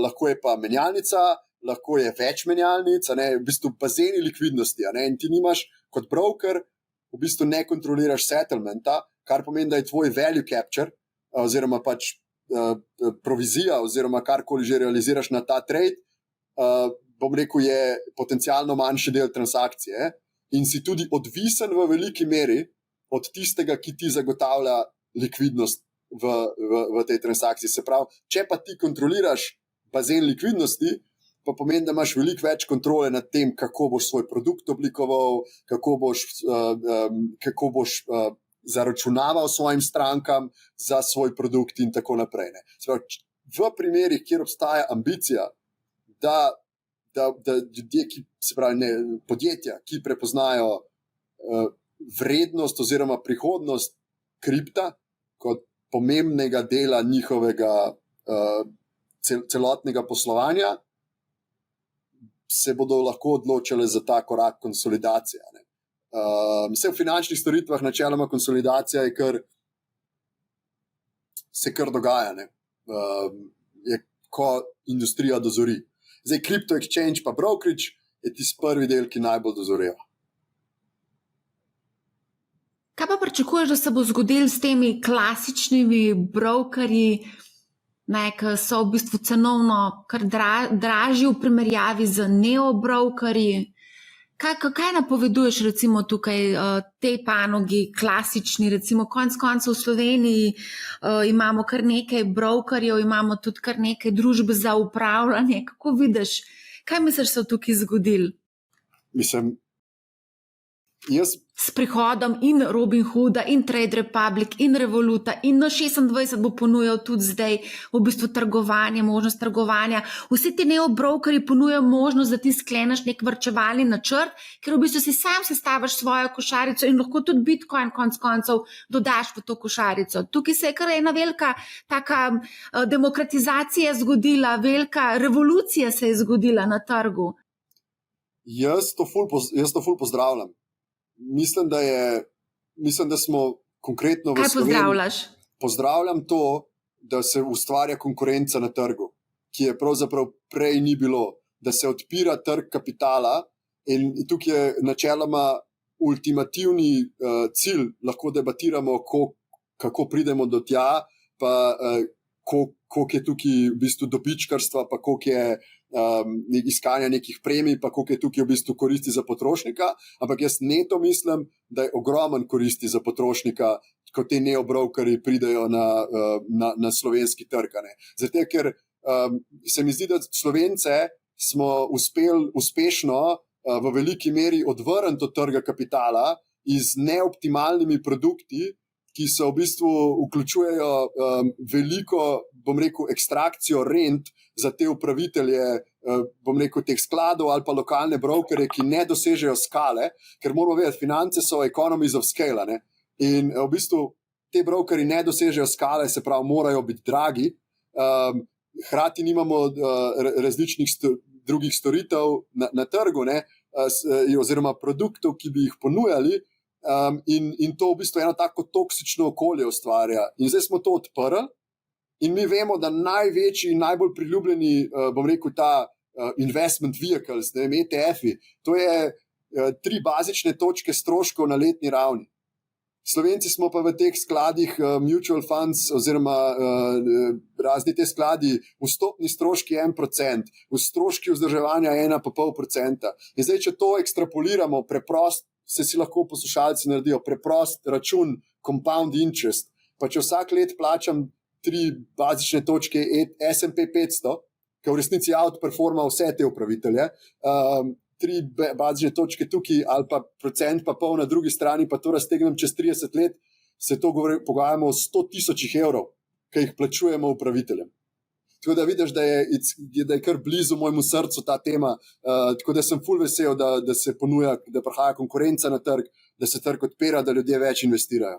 lahko je pa menjalnica, lahko je več menjalnic, v bistvu bazeni likvidnosti. In ti nimaš kot broker, v bistvu ne kontroliraš settlementa, kar pomeni, da je tvoj value capture, oziroma pač provizija, oziroma karkoli že realiziraš na ta trade, bom rekel, je potencialno manjši del transakcije in si tudi odvisen v veliki meri od tistega, ki ti zagotavlja likvidnost v tej transakciji. Se pravi, če pa ti kontroliraš bazen likvidnosti, pa pomeni, da imaš veliko več kontrole nad tem, kako boš svoj produkt oblikoval, kako boš zaračunaval svojim strankam za svoj produkt in tako naprej. Se pravi, v primerih, kjer obstaja ambicija, da ljudje, podjetja, ki prepoznajo vrednost oziroma prihodnost kripta kot pomembnega dela njihovega celotnega poslovanja, se bodo lahko odločile za ta korak konsolidacije. Vse v finančnih storitvah načeloma konsolidacija se kar dogaja, je ko industrija dozori. Zdaj, crypto exchange pa brokerage je tisti prvi del, ki najbolj dozoreva. Kaj pa pričakuješ, da se bo zgodilo s temi klasičnimi brokerji, ki so v bistvu cenovno kar dražji v primerjavi z neobrokerji? Kaj napoveduješ recimo tukaj tej panogi, klasični, recimo konec koncev v Sloveniji imamo kar nekaj brokerjev, imamo tudi kar nekaj družb za upravljanje. Kako vidiš, kaj misliš, so tukaj zgodili? Mislim, s prihodom in Robinhooda, in Trade Republic, in Revoluta, in N26 bo ponujal tudi zdaj v bistvu trgovanje, možnost trgovanja. Vsi ti neobrokerji ponujajo možnost, da ti skleneš nek varčevalni načrt, ker v bistvu si sam sestaviš svojo košarico in lahko tudi Bitcoin konec koncev dodaš v to košarico. Tukaj se je kar ena velika taka demokratizacija zgodila, velika revolucija se je zgodila na trgu. Jaz to ful pozdravljam. Mislim, da smo konkretno v Sloveniji. Kaj pozdravljaš? Pozdravljam to, da se ustvarja konkurenca na trgu, ki je pravzaprav prej ni bilo, da se odpira trg kapitala in tukaj je načeloma ultimativni cilj, lahko debatiramo, kako pridemo do tja, pa koliko je tukaj v bistvu dobičkarstva, pa koliko je iskanja nekih premij, pa koliko je tukaj v bistvu koristi za potrošnika, ampak jaz neto mislim, da je ogromen koristi za potrošnika, ko te neobrokerji pridejo na slovenski trg. Zato, ker se mi zdi, da Slovence smo uspeli uspešno v veliki meri odvrniti od trga kapitala z neoptimalnimi produkti, ki so v bistvu vključujejo veliko, bom rekel, ekstrakcijo rent za te upravitelje, bom rekel, teh skladov ali pa lokalne brokerje, ki ne dosežejo skale, ker moramo vedeti, finance so economies of scale, in v bistvu te brokerji ne dosežejo skale, se pravi, morajo biti dragi, hkrati nimamo različnih drugih storitev na trgu, ne, oziroma produktov, ki bi jih ponujali, in to v bistvu eno tako toksično okolje ustvarja. In zdaj smo to odprli in mi vemo, da največji in najbolj priljubljeni, bom rekel, ta investment vehicles, ne vem, ETF-i, to je 3 bazične točke stroškov na letni ravni. Slovenci smo pa v teh skladih mutual funds oziroma razni te skladi, vstopni stroški 1%, stroški vzdrževanja 1,5%. In zdaj, če to ekstrapoliramo, preprost, se si lahko poslušalci naredijo, preprost račun compound interest, pa če vsak let plačam 3 bazične točke S&P 500, ki v resnici outperforma vse te upravitelje, 3 bazične točke tukaj ali pa 1,5% na drugi strani, pa to raztegnem čez 30 let, se to pogajamo o 100,000 evrov, ki jih plačujemo upraviteljem. Tako da vidiš, da je kar blizu mojemu srcu ta tema, tako da sem ful vesel, da se ponuja, da prihaja konkurenca na trg, da se trg odpira, da ljudje več investirajo.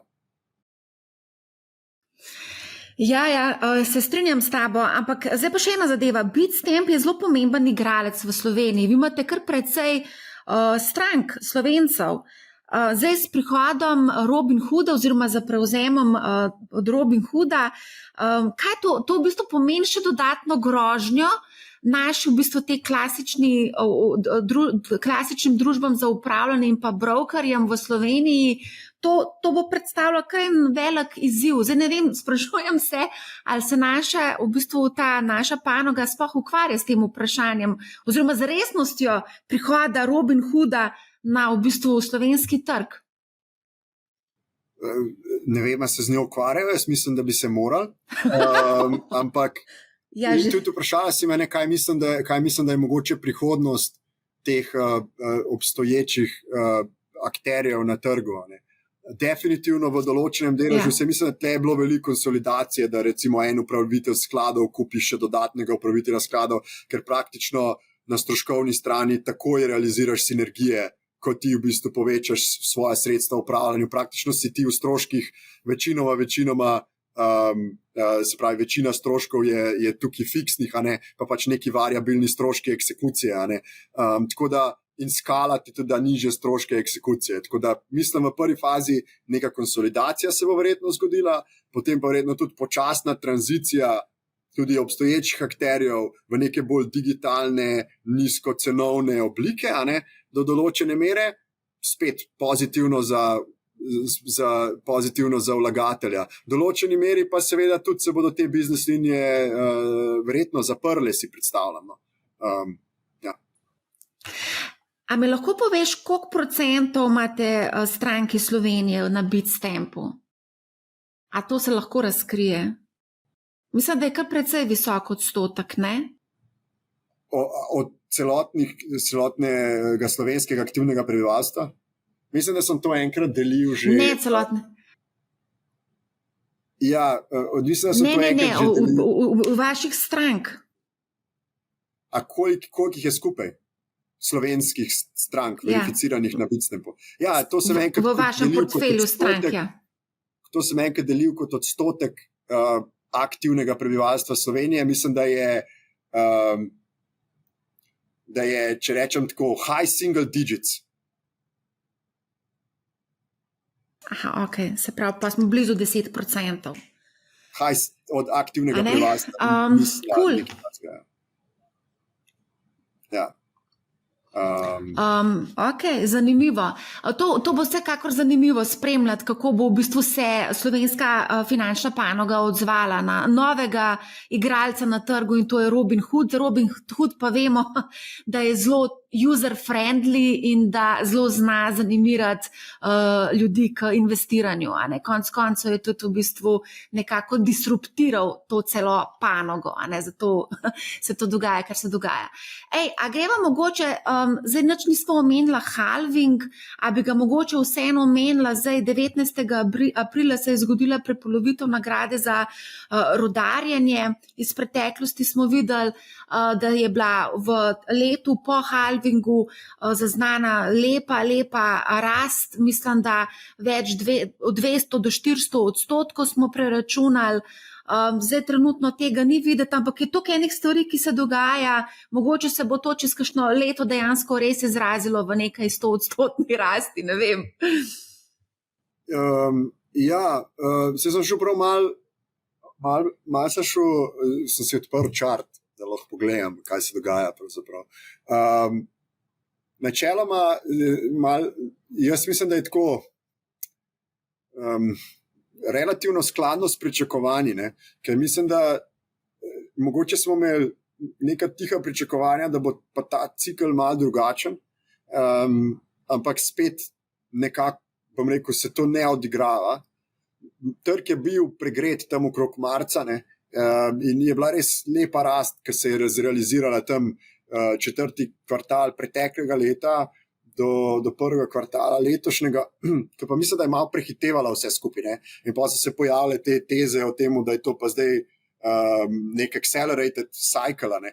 Ja, se strinjam s tabo, ampak zdaj pa še ena zadeva. Bitstamp je zelo pomemben igralec v Sloveniji. Vi imate kar precej strank Slovencev. Zdaj s prihodom Robin Hooda oziroma za prevzemom od Robin Hooda, kaj to v bistvu pomeni še dodatno grožnjo naši v bistvu te klasičnim družbam za upravljanje in pa brokerjem v Sloveniji? To bo predstavljalo kar en velik izziv. Zdaj ne vem, sprašujem se, ali se ta naša panoga sploh ukvarja s tem vprašanjem oziroma z resnostjo prihoda Robin Hooda na v bistvu slovenski trg. Ne vem, se z njo ukvarjajo, jaz mislim, da bi se morali, ampak tudi vprašala si me, kaj mislim, da je mogoče prihodnost teh obstoječih akterjev na trgu, ne. Definitivno v določenem deležu, se mislim, da tle je bilo veliko konsolidacije, da recimo en upravitelj skladov kupi še dodatnega upravitelja skladov, ker praktično na stroškovni strani takoj realiziraš sinergije, ko ti v bistvu povečaš svoje sredstva v upravljanju. Praktično si ti v stroških večinoma, se pravi, večina stroškov je tukaj fiksnih, a ne, pa pač neki variabilni stroški eksekucije, a ne. Tako da in skalati tudi da nižje stroške eksekucije. Tako da mislim, v prvi fazi neka konsolidacija se bo verjetno zgodila, potem pa verjetno tudi počasna tranzicija tudi obstoječih akterjev v neke bolj digitalne, nizkocenovne oblike, a ne, do določene mere, spet pozitivno za vlagatelja. V določeni meri pa seveda tudi se bodo te biznes linije verjetno zaprle, si predstavljamo. A mi lahko poveš, koliko procentov imate stranki Slovenije na Bitstampu? A to se lahko razkrije? Mislim, da je kar precej visok odstotek, ne? Od celotnega slovenskega aktivnega prebivalstva? Mislim, da sem to enkrat delil že. Ne celotne. Ja, odvisno, da sem to enkrat že delil. V vaših strank. A koliko jih je skupaj? Slovenskih strank, verificiranih na Bitstampu. Ja, to sem enkrat v vašem portfelju strank, ja. To sem enkrat delil kot odstotek aktivnega prebivalstva Slovenije. Mislim, da je, če rečem tako, high single digits. Aha, ok, se pravi, pa smo blizu 10%. Od aktivnega prebivalstva. Cool. Ja. Ok, zanimivo. To bo vsekakor zanimivo spremljati, kako bo v bistvu se slovenska finančna panoga odzvala na novega igralca na trgu, in to je Robin Hood. Robin Hood pa vemo, da je zelo user-friendly in da zelo zna zanimirati ljudi k investiranju. Konec koncev je tudi v bistvu nekako disruptiral to celo panogo. Zato se to dogaja, kar se dogaja. A greva mogoče, zdaj nič nismo omenila halving, a bi ga mogoče vseeno omenila, zdaj 19. aprila se je zgodila prepolovitev nagrade za rudarjenje. Iz preteklosti smo videli, da je bila v letu po halvingu zaznana lepa rast, mislim, da od 200 do 400% smo preračunali. Zdaj trenutno tega ni videti, ampak je toliko enih stvari, ki se dogaja, mogoče se bo to čez kakšno leto dejansko res izrazilo v nekaj 100% rasti, ne vem. Se sem šel prav mal sem si odprl čart, da lahko pogledam, kaj se dogaja pravzaprav. Načeloma, jaz mislim, da je tako relativno skladno s pričakovanji, ne? Ker mislim, da mogoče smo imeli neka tiha pričakovanja, da bo pa ta cikl malo drugačen, ampak spet nekako, bom rekel, se to ne odigrava. Trg je bil pregret tam okrog marca, ne? In je bila res lepa rast, ki se je razrealizirala tam četrti kvartal preteklega leta do prvega kvartala letošnjega, ki pa mislim, da je malo prehitevala vse skupaj, ne? In pa so se pojavile te teze o tem, da je to pa zdaj nek accelerated cycle, ne?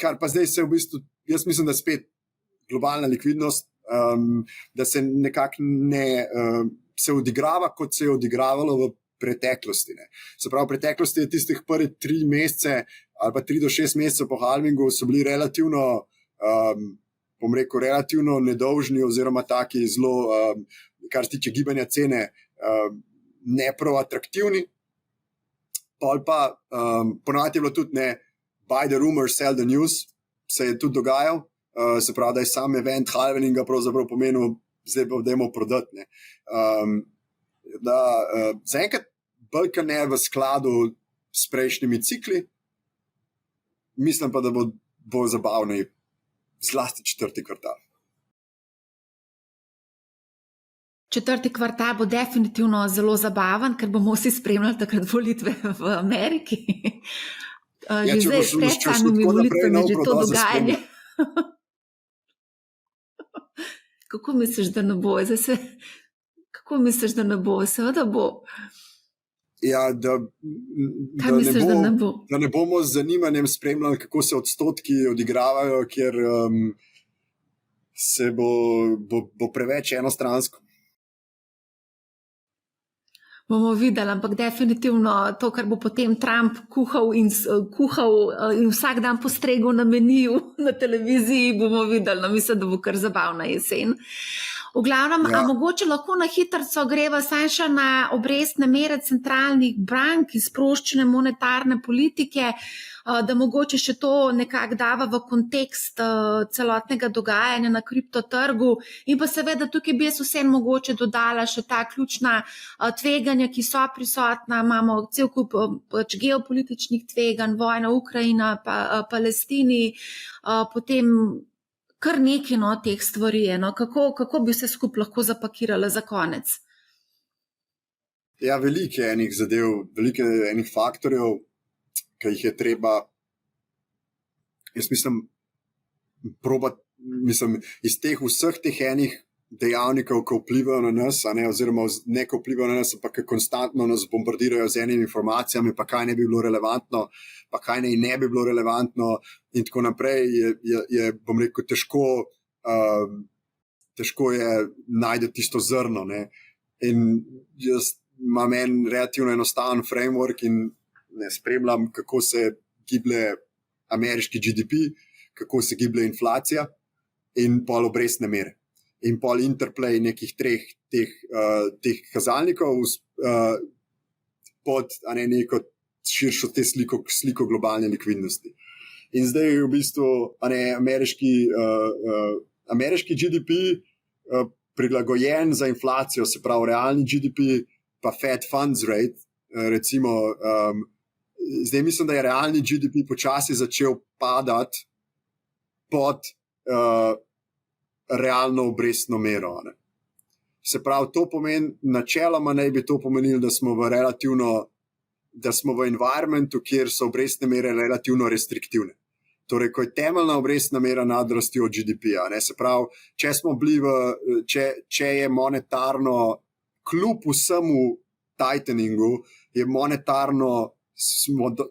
Kar pa zdaj se v bistvu, jaz mislim, da spet globalna likvidnost, da se nekako ne se odigrava, kot se je odigravalo v preteklosti, ne? Se pravi, v preteklosti je tistih prvi 3 mesece ali pa 3 do 6 mesecev po halvingu so bili relativno, bom rekel, relativno nedolžni oziroma taki zelo, kar se tiče gibanja cene, ne prav atraktivni. Pa ponovadi je bilo tudi ne buy the rumor, sell the news, se je tudi dogajal, se pravi, da je sam event halveninga pravzaprav pomenil, zdaj pa dajmo prodati, ne. Zaenkrat bolj ne v skladu s prejšnjimi cikli, mislim pa, da bo zabavno zlasti četrti kvartal. Četrti kvartal bo definitivno zelo zabaven, ker bomo vsi spremljali takrat volitve v Ameriki. Že zdaj pred samimi volitvami že to dogajanje. Kako misliš, da ne bo? Kako misliš, da ne bo? Seveda bo. Ja, da ne bomo z zanimanjem spremljali, kako se odstotki odigravajo, ker se bo preveč enostransko. Bomo videli, ampak definitivno to, kar bo potem Trump kuhal in vsak dan postregel na meniju na televiziji, bomo videli. No, mislim, da bo kar zabavna jesen. V glavnem, a mogoče lahko na hitrco greva saj še na obrestne mere centralnih bank in sproščene monetarne politike, da mogoče še to nekako dava v kontekst celotnega dogajanja na kriptotrgu. In pa seveda tukaj bi jaz vseeno mogoče dodala še ta ključna tveganja, ki so prisotna. Imamo cel kup geopolitičnih tveganj, vojna Ukrajina, Palestini, potem kar nekaj teh stvari je. Kako bi vse skupaj lahko zapakirala za konec? Ja, veliko enih zadev, veliko enih faktorjev, ki jih je treba, jaz mislim, iz teh vseh teh enih dejavnikov, ki vplivajo na nas, oziroma ne, ki vplivajo na nas, pa ki konstantno nas bombardirajo z enimi informacijami, pa kaj ne bi bilo relevantno, pa kaj ne bi bilo relevantno in tako naprej, je bom rekel, težko je najti tisto zrno, ne. In jaz imam en relativno enostaven framework in ne spremljam, kako se giblje ameriški GDP, kako se giblje inflacija in pol obrestne mere. In pol interplay nekih teh kazalnikov pod neko širšo te sliko globalne likvidnosti. In zdaj je v bistvu ameriški GDP prilagojen za inflacijo, se pravi realni GDP pa Fed funds rate, recimo, zdaj mislim, da je realni GDP počasi začel padati pod realno obrestno mero. Ne. Se pravi, to pomeni, načeloma naj bi to pomenilo, da smo v environmentu, kjer so obrestne mere relativno restriktivne. Torej, ko je temeljna obrestna mera nadrasti od GDP-ja. Se pravi, če je monetarno, kljub vsemu tighteningu, je monetarno,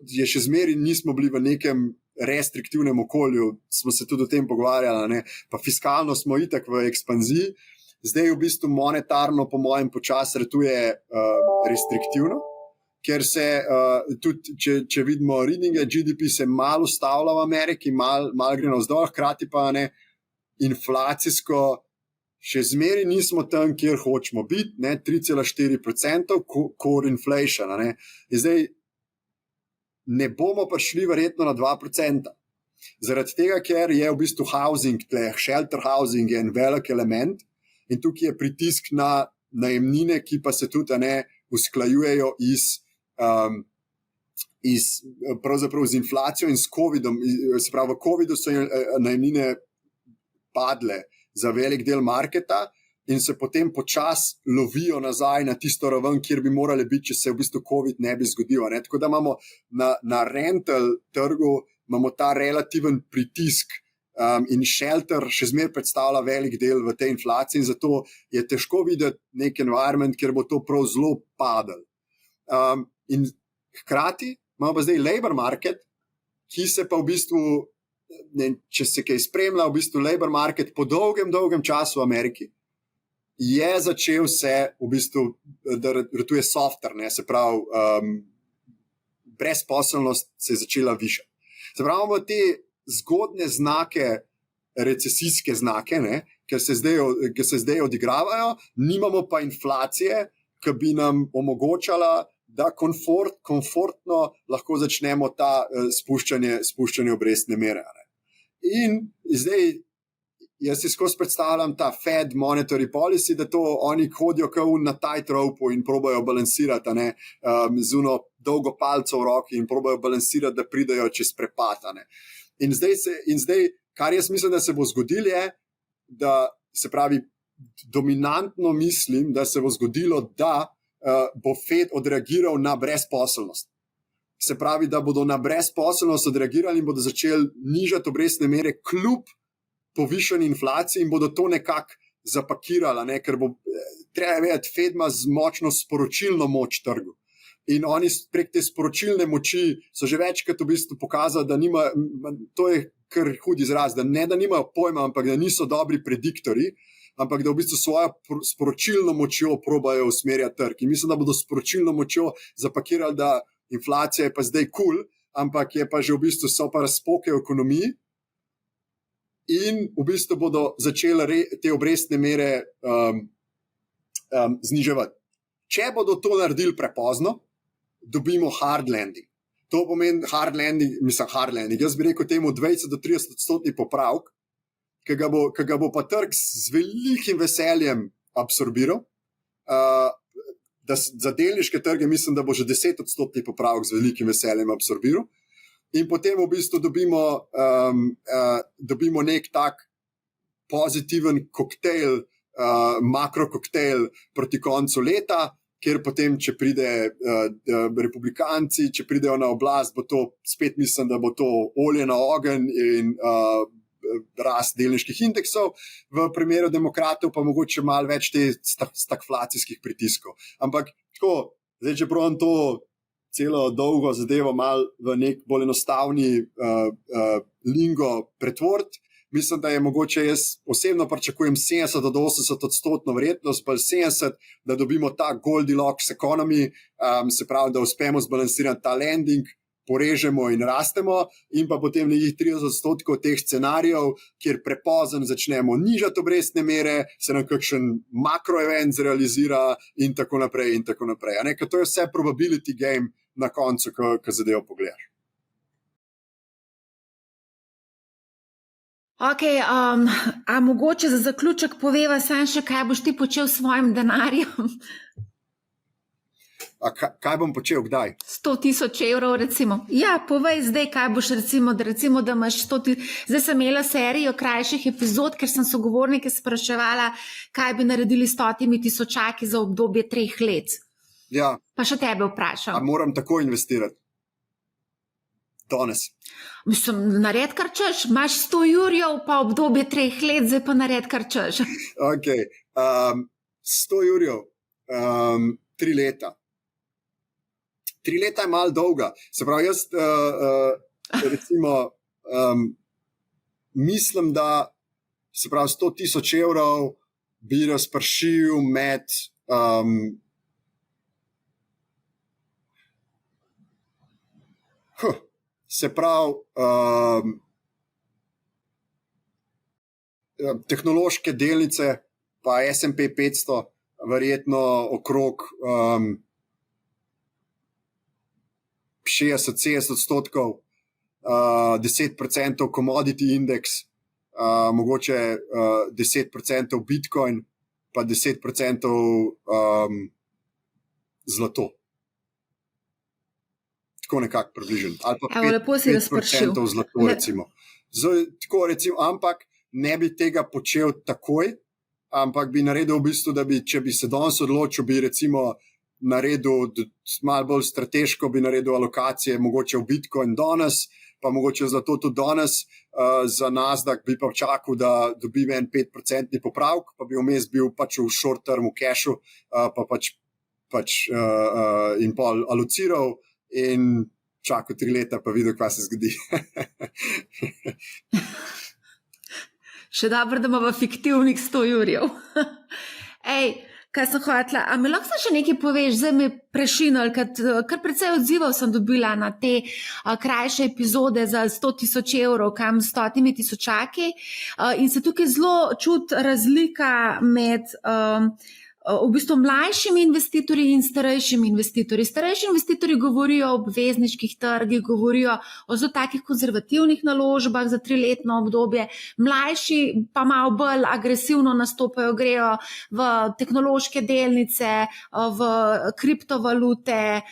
je še zmeraj nismo bili v nekem restriktivnem okolju, smo se tudi o tem pogovarjali, ne? Pa fiskalno smo itak v ekspanziji, zdaj v bistvu monetarno po mojem počasi ratuje restriktivno, ker se tudi, če vidimo readinge, GDP se malo ustavlja v Ameriki, malo gre navzdol, hkrati pa ne inflacijsko še zmeraj nismo tam, kjer hočemo biti, 3,4% core inflation. In zdaj ne bomo prišli verjetno na 2%. Zaradi tega, ker je v bistvu housing, shelter housing je en velik element in tukaj je pritisk na najemnine, ki pa se tudi usklajujejo pravzaprav z inflacijo in s COVID-om. Se pravi, v COVID-u so najemnine padle za velik del marketa in se potem počasi lovijo nazaj na tisto raven, kjer bi morali biti, če se v bistvu COVID ne bi zgodil. Tako da imamo na rental trgu imamo ta relativen pritisk in shelter še zmeraj predstavlja velik del v tej inflaciji in zato je težko videti nek environment, kjer bo to prav zelo padel. In hkrati imamo pa zdaj labor market, ki se pa v bistvu, če se kaj spremlja, v bistvu labor market po dolgem času v Ameriki je začel se v bistvu, da ratuje softer, se pravi, brezposelnost se je začela višati. Se pravi, imamo te zgodne znake, recesijske znake, ki se zdaj odigravajo, nimamo pa inflacije, ki bi nam omogočala, da komfortno lahko začnemo ta spuščanje obrestne mere. In zdaj, jaz si skozi predstavljam ta Fed monetary policy, da to oni hodijo na tightrope in probajo balansirati z uno dolgo palco v roki in probajo balansirati, da pridajo čez prepad. In zdaj, kar jaz mislim, da se bo zgodilo, je, da se pravi, dominantno mislim, da se bo zgodilo, da bo Fed odreagiral na brezposelnost. Se pravi, da bodo na brezposelnost odreagirali in bodo začeli nižati obrestne mere kljub povišani inflaciji in bodo to nekako zapakirali, ker bo treba vedeti, Fed ima močno sporočilno moč trgu. In oni prek te sporočilne moči so že večkrat v bistvu pokazali, da nima, to je kar hud izraz, da nimajo pojma, ampak da niso dobri prediktori, ampak da v bistvu svojo sporočilno močjo probajo usmerjati trg. In mislim, da bodo sporočilno močjo zapakirali, da inflacija je pa zdaj cool, ampak je pa že v bistvu so pa razpoke v ekonomiji in v bistvu bodo začeli te obrestne mere zniževati. Če bodo to naredili prepozno, dobimo hard landing. To pomeni hard landing. Jaz bi rekel temu 20 do 30% popravek, ki ga bo pa trg z velikim veseljem absorbiral. Za delniške trge mislim, da bo že 10% popravek z velikim veseljem absorbiral. In potem v bistvu dobimo nek tak pozitiven koktejl, makrokoktajl proti koncu leta, kjer potem, če pride republikanci, če pridejo na oblast, bo to spet mislim, da bo to olje na ogenj in rast delniških indeksov. V primeru demokratov pa mogoče malo več te stagflacijskih pritiskov. Ampak tako, zdaj, če pravim to celo dolgo zadevo malo v nek bolj enostavni lingo pretvoriti, mislim, da je mogoče, jaz osebno pričakujem 70 do 80% verjetnost, pa 70%, da dobimo ta Goldilocks economy, se pravi, da uspemo zbalansirati ta landing, porežemo in rastemo, in pa potem nekih 30% teh scenarijev, kjer prepozen začnemo nižati obrestne mere, se nam kakšen makroevent zrealizira in tako naprej in tako naprej. Ker to je vse probability game na koncu, ko zadevo pogledaš. Ok, a mogoče za zaključek poveva samo še, kaj boš ti počel s svojim denarjem? Kaj bom počel, kdaj? 100,000 evrov recimo. Ja, povej zdaj, kaj boš recimo, da imaš 100,000. Zdaj sem imela serijo krajših epizod, ker sem sogovornike spraševala, kaj bi naredili 100,000 za obdobje 3 let. Ja. Pa še tebe vprašam. A moram tako investirati? Danes. Mislim, nared kar češ, imaš 100 jurjev, pa obdobje 3 let, zdaj pa nared kar češ. Ok, 100 jurjev, 3 leta. 3 leta je malo dolga. Se pravi, jaz recimo mislim, da se pravi 100,000 evrov bi razpršil med Se pravi, tehnološke delnice, pa S&P 500, verjetno okrog 60-70%, 10% commodity index, mogoče 10% Bitcoin, pa 10% zlato. Tako nekako približen. Ali pa 5% zlato, recimo. Tako recimo, ampak ne bi tega počel takoj, ampak bi naredil v bistvu, da bi, če bi se danes odločil, bi recimo naredil malo bolj strateško, bi naredil alokacije mogoče v Bitcoin danes, pa mogoče zlato tudi danes, za Nasdaq bi pa čakal, da dobim en 5% popravek, pa bi vmes bil pač v short term v cashu, pa pač in pol alociral in čakal 3 leta, pa videl, kaj se zgodi. Še dobro, da imamo fiktivnih 100 jurjev. Ej, kaj sem hotela, a mi lahko še nekaj poveš, zdaj mi prešinil, kar precej odzivov sem dobila na te krajše epizode za 100.000 evrov, kam 100.000 in se tukaj zelo čuti razlika med v bistvu mlajšimi investitorji in starejšimi investitorji. Starejši investitorji govorijo o obvezniških trgih, govorijo o zelo takih konzervativnih naložbah za 3-letno obdobje, mlajši pa malo bolj agresivno nastopajo, grejo v tehnološke delnice, v kriptovalute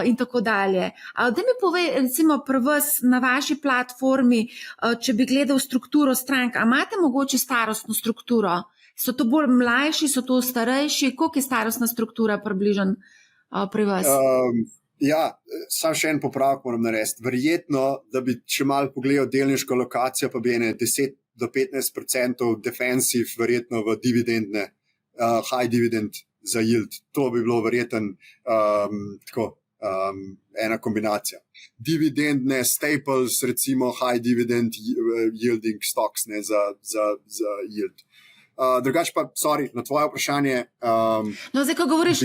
in tako dalje. Da mi povej, recimo pri vas na vaši platformi, če bi gledal strukturo strank, a imate mogoče starostno strukturo? So to bolj mlajši, so to starejši? Koliko je starostna struktura približno pri vas? Ja, samo še en popravek moram narediti. Verjetno, da bi če malo pogledal delniško lokacijo, pa bi 10-15% defensive, verjetno v dividendne, high dividend za yield. To bi bilo verjetno ena kombinacija. Dividendne staples, recimo high dividend yielding stocks, ne, za yield. Drugač pa, sorry, na tvoje vprašanje. No, zdaj, ko govoriš,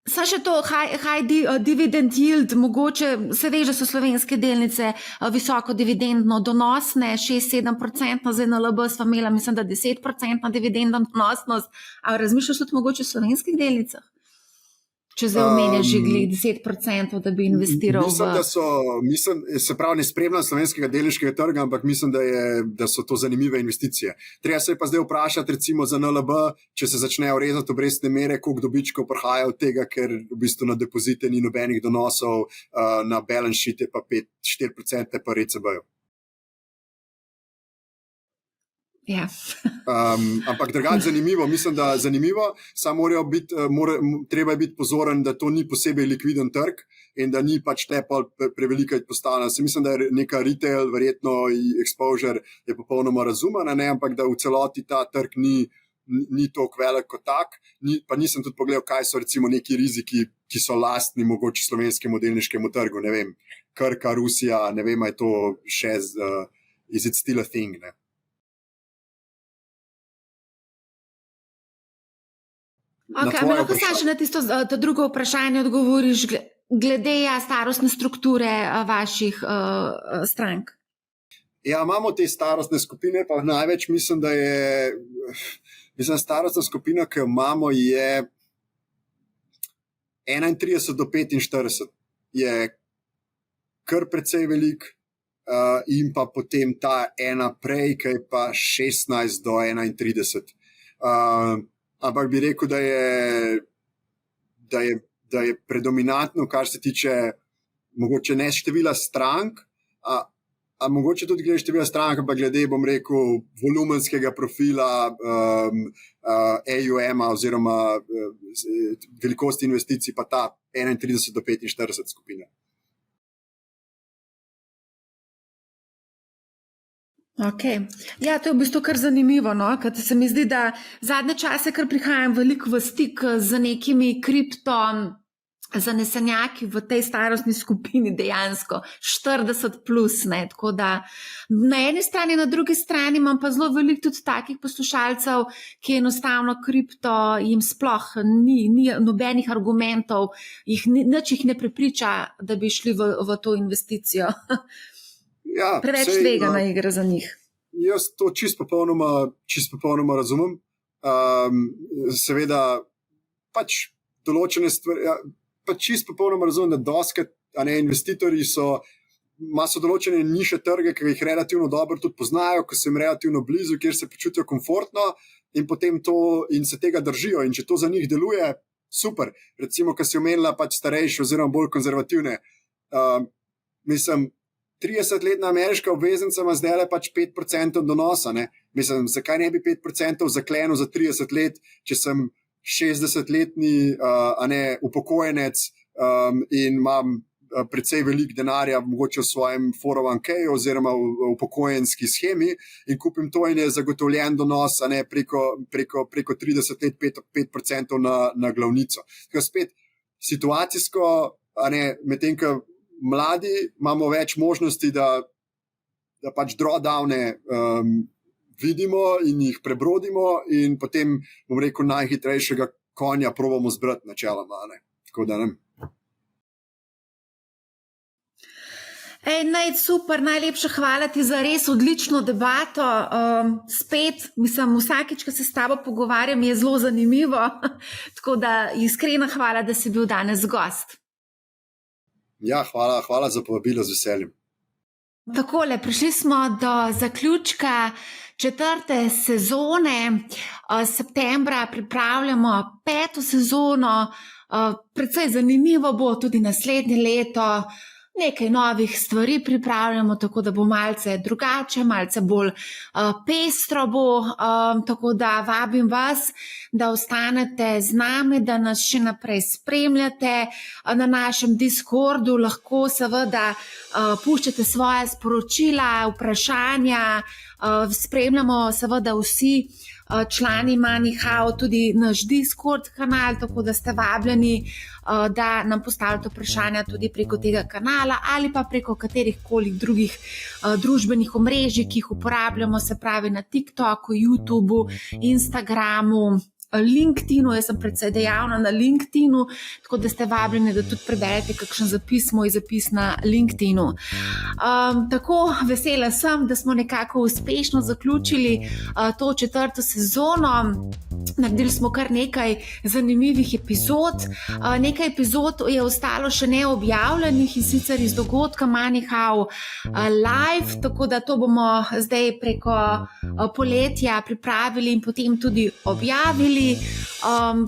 saj še to high dividend yield, mogoče se ve, že so slovenske delnice visoko dividendno donosne, 6-7%, zdaj na LB sva imela, mislim, da 10% dividendno donosnost. A razmišljaš tudi mogoče o slovenskih delnicah? Če zdaj omenjaš že 10%, da bi investiral mislim, se pravi, ne spremljam slovenskega delniškega trga, ampak mislim, da so to zanimive investicije. Treba se pa zdaj vprašati, recimo za NLB, če se začnejo rezati obrestne mere, koliko dobičkov prihaja od tega, ker v bistvu na depozite ni nobenih donosov, na balance sheet je pa 4% pa RCB-ju. Ja. Ampak drugače zanimivo, mislim, da zanimivo, samo treba je biti pozoren, da to ni posebej likviden trg in da ni pač tepa prevelika izpostavljena. Mislim, da je neka retail, verjetno exposure je popolnoma razumena, ne, ampak da v celoti ta trg ni toliko velik kot tak, pa nisem tudi pogledal, kaj so recimo neki riziki, ki so lastni mogoče slovenskemu delniškemu trgu, ne vem, Krka, Rusija, ne vem, je to še is it still a thing, ne. Okay, me lahko še na tisto drugo vprašanje odgovoriš glede starostne strukture vaših strank? Ja, imamo te starostne skupine, pa največ mislim, da je starostna skupina, ki jo imamo, je 31 do 45, je kar precej velik, in pa potem ta ena prej, ki je pa 16 do 31. Ampak bi rekel, da je predominantno, kar se tiče mogoče ne števila strank, a mogoče tudi glede števila strank, ampak glede, bom rekel, volumenskega profila AUM-a oziroma velikosti investicij, pa ta 31 do 45 skupina. Okay. Ja, to je v bistvu kar zanimivo, no? Ker se mi zdi, da zadnje čase kar prihajam veliko v stik z nekimi kripto zanesenjaki v tej starostni skupini dejansko 40 plus, ne, tako da na eni strani, na drugi strani imam pa zelo veliko tudi takih poslušalcev, ki enostavno kripto jim sploh ni nobenih argumentov, nič jih ne prepriča, da bi šli v to investicijo. Ja, preveč tvegana igra za njih. Jaz to čisto popolnoma razumem. Seveda pač določene stvari, pa čisto popolnoma razumem, da doskrat investitorji imajo določene niše trge, ki jih relativno dobro tudi poznajo, ki so jim relativno blizu, kjer se počutijo komfortno in potem in se tega držijo. In če to za njih deluje, super. Recimo, ki si omenila pač starejše oziroma bolj konzervativne. Mislim, 30-letna ameriška obveznica ima zdaj pač 5% donosa. Ne? Mislim, zakaj ne bi 5% zaklenil za 30 let, če sem 60-letni upokojenec in imam precej veliko denarja, mogoče v svojem 401k oziroma v upokojenski schemi in kupim to in je zagotovljen donos preko 30 let 5% na glavnico. Tako spet situacijsko, medtem ko mladi imamo več možnosti, da pač drawdowne vidimo in jih prebrodimo in potem, bom rekel, najhitrejšega konja probamo zbrati načeloma. Tako da ne. Super, najlepša hvala ti za res odlično debato. Spet, mislim, vsakič, ko se s tabo pogovarjam, je zelo zanimivo. Tako da iskrena hvala, da si bil danes gost. Ja, hvala za povabilo, z veseljem. Takole, prišli smo do zaključka 4. sezone. Septembra pripravljamo 5. sezono. Precej zanimivo bo tudi naslednje leto. Nekaj novih stvari pripravljamo, tako da bo malce drugače, malce bolj pestro bo, tako da vabim vas, da ostanete z nami, da nas še naprej spremljate na našem Discordu, lahko seveda puščate svoje sporočila, vprašanja, spremljamo seveda vsi člani MoneyHow tudi naš Discord kanal, tako da ste vabljeni, da nam postavite vprašanja tudi preko tega kanala ali pa preko katerihkoli drugih družbenih omrežij, ki jih uporabljamo, se pravi na TikToku, YouTubeu, Instagramu, LinkedInu. Jaz sem precej dejavna na LinkedInu, tako da ste vabljeni, da tudi preberete kakšen moj zapis na LinkedInu. Tako vesela sem, da smo nekako uspešno zaključili to 4. sezono. Naredili smo kar nekaj zanimivih epizod. Nekaj epizod je ostalo še neobjavljenih in sicer iz dogodka MoneyHow Live, tako da to bomo zdaj preko poletja pripravili in potem tudi objavili.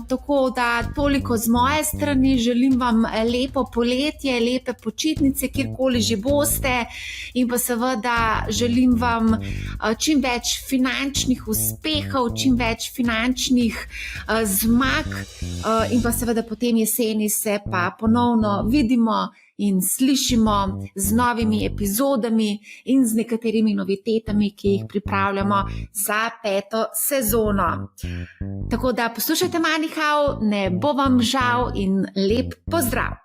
Tako da toliko z moje strani, želim vam lepo poletje, lepe počitnice, kjerkoli že boste in pa seveda želim vam čim več finančnih uspehov, čim več finančnih zmag in pa seveda potem jeseni se pa ponovno vidimo in slišimo z novimi epizodami in z nekaterimi novitetami, ki jih pripravljamo za 5. sezono. Tako da poslušajte MoneyHow, ne bo vam žal in lep pozdrav!